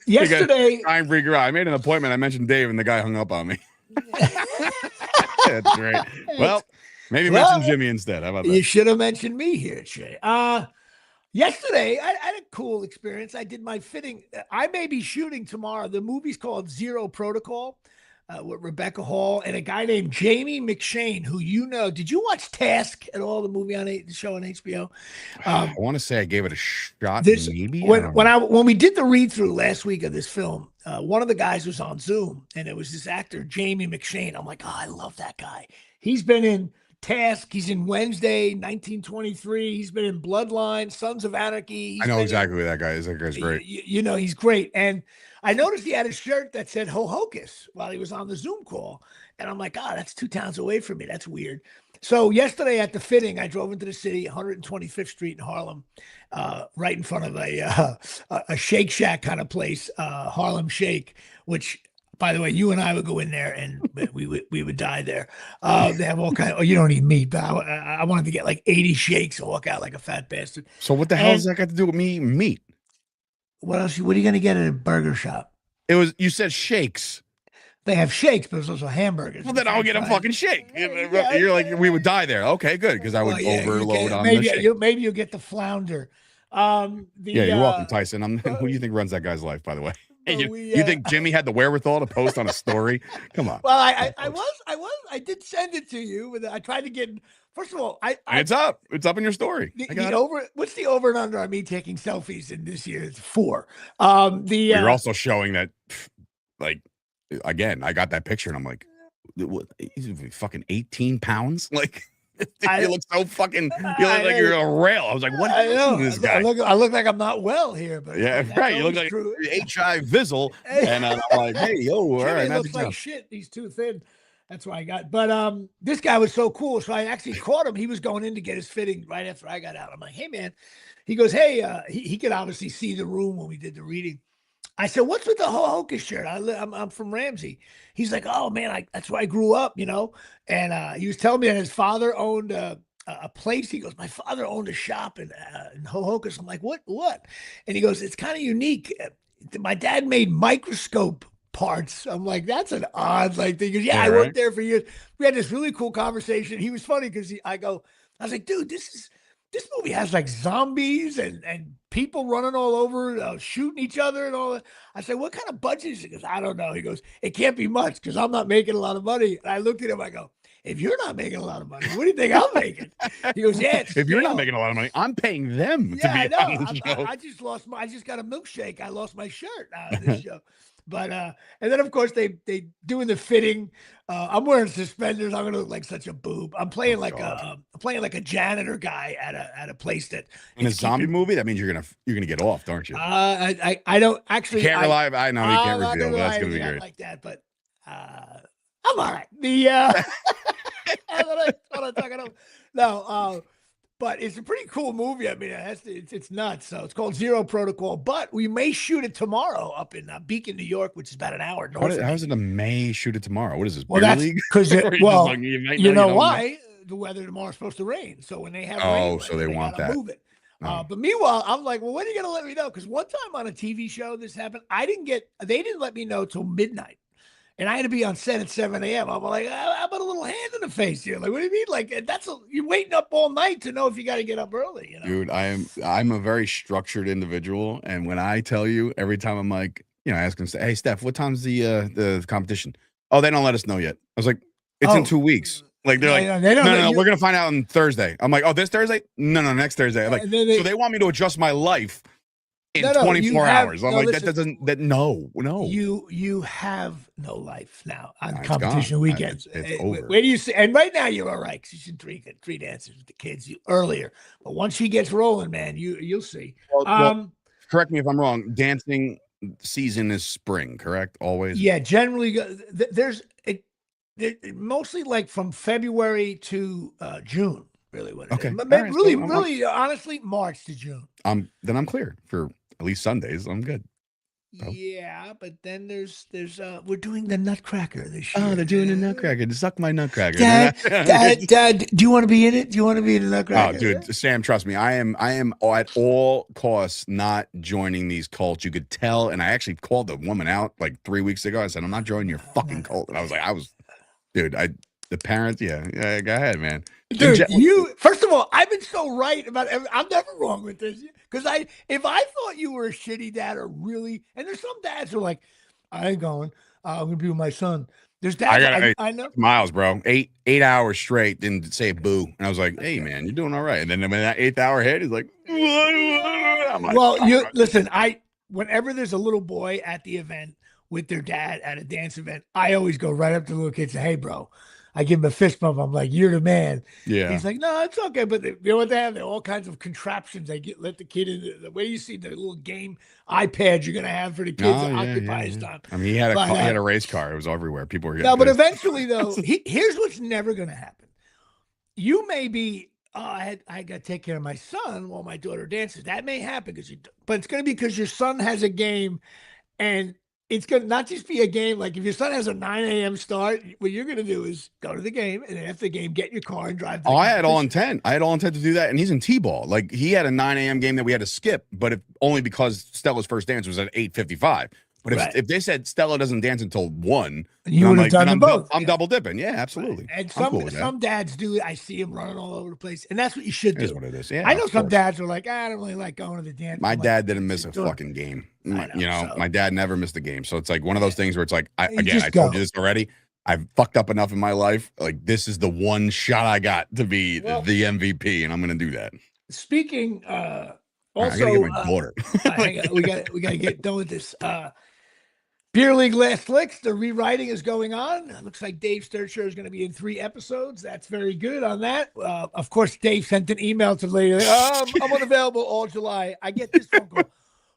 Yesterday, I made an appointment. I mentioned Dave, and the guy hung up on me. That's great. Well. Maybe mention Jimmy instead. How about that? You should have mentioned me here, Shay. Yesterday, I had a cool experience. I did my fitting. I may be shooting tomorrow. The movie's called Zero Protocol with Rebecca Hall and a guy named Jamie McShane, who you know. Did you watch Task at all, the movie on the show on HBO? I want to say I gave it a shot. Maybe when we did the read through last week of this film, one of the guys was on Zoom, and it was this actor, Jamie McShane. I'm like, oh, I love that guy. He's been in Task. He's in Wednesday, 1923. He's been in Bloodline, Sons of Anarchy. I know exactly who that guy is. That guy's great. You know, he's great. And I noticed he had a shirt that said Ho Hocus while he was on the Zoom call. And I'm like, that's 2 towns away from me. That's weird. So yesterday at the fitting, I drove into the city, 125th Street in Harlem, right in front of a Shake Shack kind of place, Harlem Shake, which, by the way, you and I would go in there and we would die there. They have all kind of, you don't eat meat, but I wanted to get like 80 shakes and walk out like a fat bastard. So what the hell does that got to do with me eating meat? What else? What are you going to get at a burger shop? You said shakes. They have shakes, but there's also hamburgers. Well, then I'll get a fucking shake. You're like, we would die there. Okay, good. Because I would overload on the shake. Maybe you'll get the flounder. You're welcome, Tyson. Who do you think runs that guy's life, by the way? You think Jimmy had the wherewithal to post on a story? Come on. Well, I did send it to you. I tried to get. First of all, it's up. It's up in your story. What's the over and under on me taking selfies in this year? It's 4. You're also showing that, like, again, I got that picture and I'm like, what? He's fucking 18 pounds, like. You look so fucking. You look like you're a rail. I was like, "What is this guy?" I look like I'm not well here, but yeah, right. You look like H.I. Vizzle, and I'm like, "Hey, yo, all right." Looks like shit. He's too thin. That's why I got. But this guy was so cool, so I actually caught him. He was going in to get his fitting right after I got out. I'm like, "Hey, man." He goes, "Hey." He could obviously see the room when we did the reading. I said, "What's with the Ho Hocus shirt? I'm from Ramsey." He's like, "Oh man, that's where I grew up, you know." And he was telling me that his father owned a place. He goes, "My father owned a shop in Ho Hocus." I'm like, "What? And he goes, "It's kind of unique. My dad made microscope parts." I'm like, "That's an odd thing." He goes, "Yeah, I worked there for years." We had this really cool conversation. He was funny because I was like, "Dude, this is." this movie has like zombies and people running all over, shooting each other and all that. I said, what kind of budget is it? He goes, I don't know. He goes, it can't be much because I'm not making a lot of money. And I looked at him, I go, if you're not making a lot of money, what do you think I'm making? He goes, yeah, if you're not making a lot of money, I'm paying them to be on the show. I just got a milkshake. I lost my shirt on this show. But and then of course they doing the fitting. I'm wearing suspenders. I'm gonna look like such a boob. I'm playing a janitor guy at a place that in a zombie movie. That means you're gonna get off, aren't you? I don't actually. You can't rely. I know you can't reveal. But that's gonna be great. Like that, but I'm all right. That's what I'm talking about. No, but it's a pretty cool movie. I mean, it's nuts. So it's called Zero Protocol. But we may shoot it tomorrow up in Beacon, New York, which is about an hour north. How is it a May shoot it tomorrow? What is this? Well, beer that's league? because you know why? Know? The weather tomorrow is supposed to rain. So when they have rain, so they want that. Move it. But meanwhile, I'm like, well, when are you gonna let me know? Because one time on a TV show, this happened. They didn't let me know till midnight. And I had to be on set at 7 a.m. I'm like, how about a little hand in the face here? Like, what do you mean? Like, you're waiting up all night to know if you got to get up early. You know? Dude, I'm a very structured individual, and when I tell you, every time I'm like, I ask them, hey, Steph, what time's the competition? Oh, they don't let us know yet. I was like, it's in 2 weeks. Like they're like, no, we're gonna find out on Thursday. I'm like, oh, this Thursday? No, next Thursday. I'm like, so they want me to adjust my life in 24 hours. I'm like, listen, no. You have no life now on competition weekends. It's over. Where do you see? And right now you're all right. You should three dances with the kids earlier. But once she gets rolling, man, you'll see. Well, correct me if I'm wrong. Dancing season is spring, correct? Always. Yeah, generally there's mostly like from February to June. Really, what it is. Right, really, honestly, March to June. Then I'm clear for at least Sundays. I'm good. Yeah, but then there's we're doing the Nutcracker this year. Oh, they're doing the Nutcracker. Suck my Nutcracker. Dad, do you want to be in it? Do you want to be in the Nutcracker? Oh, dude, Sam, trust me. I am at all costs not joining these cults. You could tell, and I actually called the woman out like 3 weeks ago. I said, I'm not joining your fucking cult. And the parents, yeah, go ahead, man. Dude, first of all, I've been so right about I'm never wrong with this. Because if I thought you were a shitty dad or really, and there's some dads who are like, I ain't going. I'm gonna be with my son. There's dads I know. Miles, bro. 8 hours straight, didn't say boo. And I was like, hey man, you're doing all right. And then when that 8th hour hit, he's like, I'm like, well, listen, whenever there's a little boy at the event with their dad at a dance event, I always go right up to the little kid and say, hey bro. I give him a fist bump. I'm like, you're the man. Yeah. He's like, no, it's okay. But you know what they have? They have all kinds of contraptions. They let the kid in. The way you see the little game iPads you're going to have for the kids to occupy his time. I mean, he had a race car. It was everywhere. People were getting but eventually, though, here's what's never going to happen. You may be, I got to take care of my son while my daughter dances. That may happen, but it's going to be because your son has a game, and it's going to not just be a game. Like if your son has a 9 a.m. start, what you're going to do is go to the game, and after the game, get in your car and drive. I had all intent. To do that, and he's in T-ball. Like he had a 9 a.m. game that we had to skip, but only because Stella's first dance was at 8:55. But if they said Stella doesn't dance until 1, you would have done them both. I'm double dipping. Yeah, absolutely. And some dads do it. I see them running all over the place, and that's what you should do. That's what it is. Yeah, I know some dads are like, I don't really like going to the dance. My dad didn't miss a fucking game. My dad never missed a game. So it's like one of those things where it's like, I told you this already. I've fucked up enough in my life. Like this is the one shot I got to be the MVP, and I'm going to do that. Speaking, also, I gotta get my daughter. we got to get done with this. Beer League Last Licks, the rewriting is going on. It looks like Dave's third show is going to be in 3 episodes. That's very good on that. Of course, Dave sent an email to the lady. I'm unavailable all July. I get this phone call.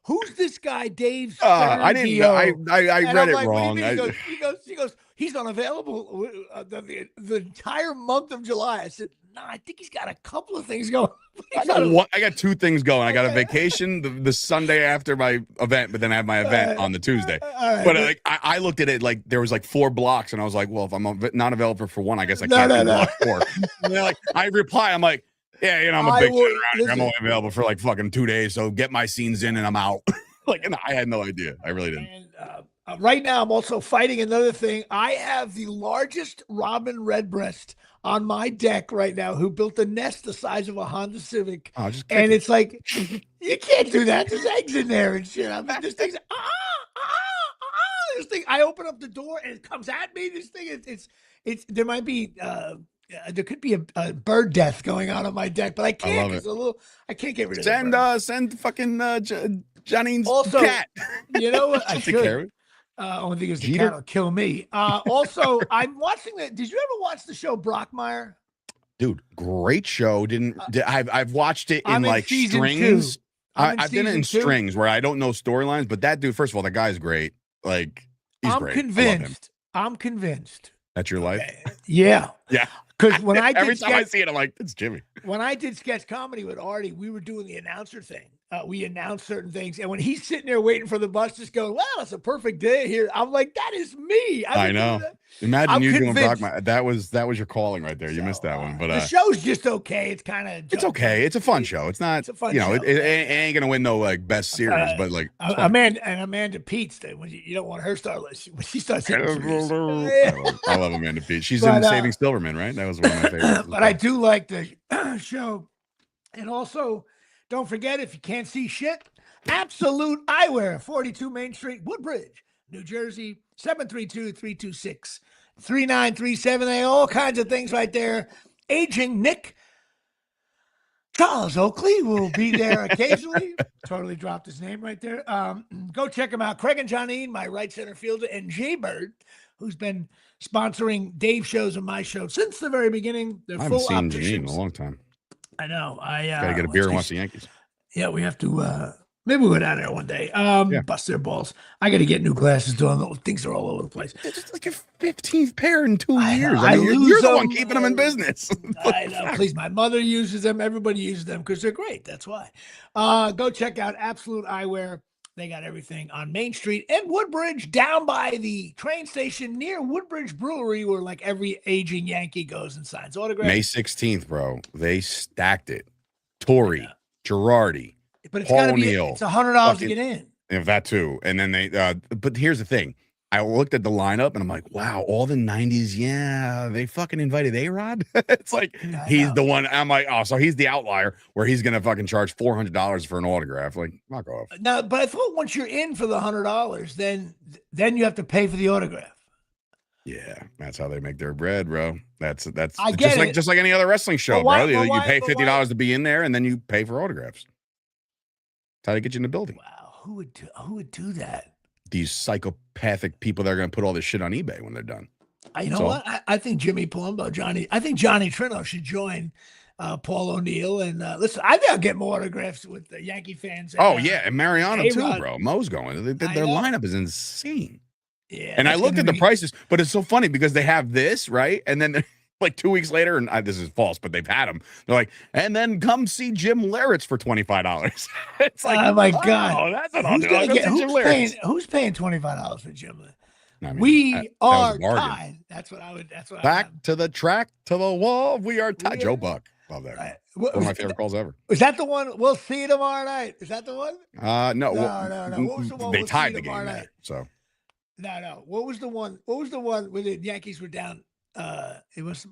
Who's this guy, Dave's? I didn't know. I read it wrong. He goes, he's unavailable the entire month of July. I said, no, I think he's got a couple of things going. I got 2 things going. I got a vacation the Sunday after my event, but then I have my event on the Tuesday. But I looked at it like there was like 4 blocks, and I was like, well, if I'm not available for 1, I guess I can't do block 4. And they're like, I reply, I'm like, yeah, I'm a big turnaround. I'm only available for like fucking 2 days, so get my scenes in and I'm out. I had no idea. I really didn't. And right now, I'm also fighting another thing. I have the largest robin redbreast on my deck right now who built a nest the size of a Honda Civic. Oh, just And it's like, you can't do that. There's eggs in there and shit. I mean, this thing's, this thing, I open up the door and it comes at me. This thing, it's there might be, there could be a bird death going on my deck, but I can't. It's a little, I can't get rid of it. Send fucking Johnny's also, cat. You know what? I should. Only thing is the Jeter? cat will kill me. Also, I'm watching that. Did you ever watch the show Brockmire? Dude, great show. I've watched it in like season strings. 2. I've been in strings where I don't know storylines, but that dude, first of all, the guy's great. Like, he's great. I'm convinced. That's your life? Yeah. Yeah. Because when I did every time I see it, I'm like, it's Jimmy. When I did sketch comedy with Artie, we were doing the announcer thing. We announced certain things, and when he's sitting there waiting for the bus, just going, "Well, it's a perfect day here." I'm like, "That is me." I know. Imagine you doing Brockmire. That was your calling right there. You missed that one, but the show's just okay. It's kind of it's okay. It's a fun show. It's not. It's a fun show. It ain't gonna win no like best series, but like Amanda Pete's thing. When you don't want her starless when she starts hitting I love Amanda Pete. She's in Saving Silverman, right? That was one of my favorites. But I do like the show, and also. Don't forget, if you can't see shit, Absolute Eyewear, 42 Main Street, Woodbridge, New Jersey, 732-326-3937. They have all kinds of things right there. Aging Nick. Charles Oakley will be there occasionally. Totally dropped his name right there. Go check him out. Craig and Johnine, my right center fielder, and Jay-Bird, who's been sponsoring Dave's shows and my show since the very beginning. They're I full haven't seen opticians. Janine in a long time. I know. Gotta get a beer and watch the Yankees. Yeah, we have to. Maybe we'll go down there one day. Bust their balls. I got to get new glasses. Doing things are all over the place. It's just like your 15th pair in 2 years. You're the one keeping them in business. I know. Please, my mother uses them. Everybody uses them because they're great. That's why. Go check out Absolute Eyewear. They got everything on Main Street and Woodbridge, down by the train station near Woodbridge Brewery, where like every aging Yankee goes and signs autographs. May 16th, bro. They stacked it. Torrey, Girardi, but it's Paul got to be. O'Neill, it's $100 to get in. If that too, and then they. But here's the thing. I looked at the lineup and I'm like, wow, all the 90s. Yeah, they fucking invited A-Rod. It's like he's the one. I'm like, oh, so he's the outlier where he's gonna fucking charge $400 for an autograph. Like, knock off. No, but I thought once you're in for the $100, then you have to pay for the autograph. Yeah, that's how they make their bread, bro. That's I get just like any other wrestling show, bro. You pay $50 to be in there, and then you pay for autographs. That's how they get you in the building. Wow, who would do that? These psychopathic people that are going to put all this shit on eBay when they're done. You know what? I think Jimmy Palumbo, I think Johnny Trino should join Paul O'Neill. And listen, I think I'll get more autographs with the Yankee fans. And, and Mariano A-Rod. too, bro. Mo's going. Their lineup is insane. Yeah, and I looked at the prices, but it's so funny because they have this, right? And then like 2 weeks later, and this is false, but they've had them. They're like, and then come see Jim Lehretz for $25. It's like, oh my God, that's what I'll do. Who's paying $25 for Jim Lehretz? I mean, we are tied. That's what I would. Back to the track, to the wall. We are tied. Joe Buck. Love that. Right. One of my favorite calls ever. Is that the one? We'll see you tomorrow night. Is that the one? No. What was the one? They tied the game there, so. No. What was the one? What was the one where the Yankees were down? It was.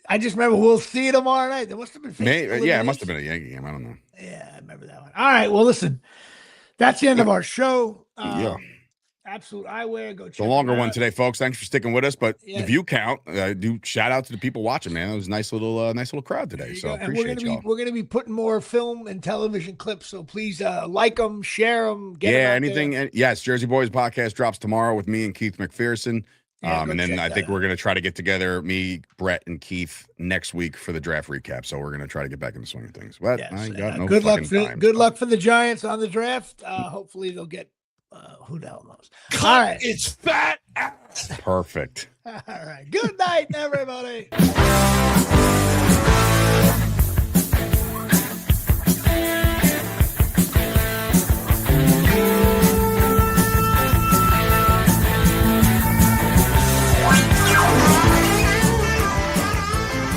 I just remember we'll see you tomorrow night. There must have been. It must have been a Yankee game. I don't know. Yeah, I remember that one. All right. Well, listen. That's the end of our show. Absolute Eyewear. Go check it's a longer one today, folks. Thanks for sticking with us. But the view count, do shout out to the people watching, man. It was a nice little crowd today. So appreciate y'all. We're gonna be putting more film and television clips. So please like them, share them. Anything. Yes, Jersey Boys podcast drops tomorrow with me and Keith McPherson. And then I think we're gonna try to get together, me, Brett, and Keith next week for the draft recap. So we're gonna try to get back in the swing of things. But I got no good luck. time, good luck for the Giants on the draft. Hopefully they'll get. Who the hell knows? All right. It's fat ass. Perfect. All right. Good night, everybody.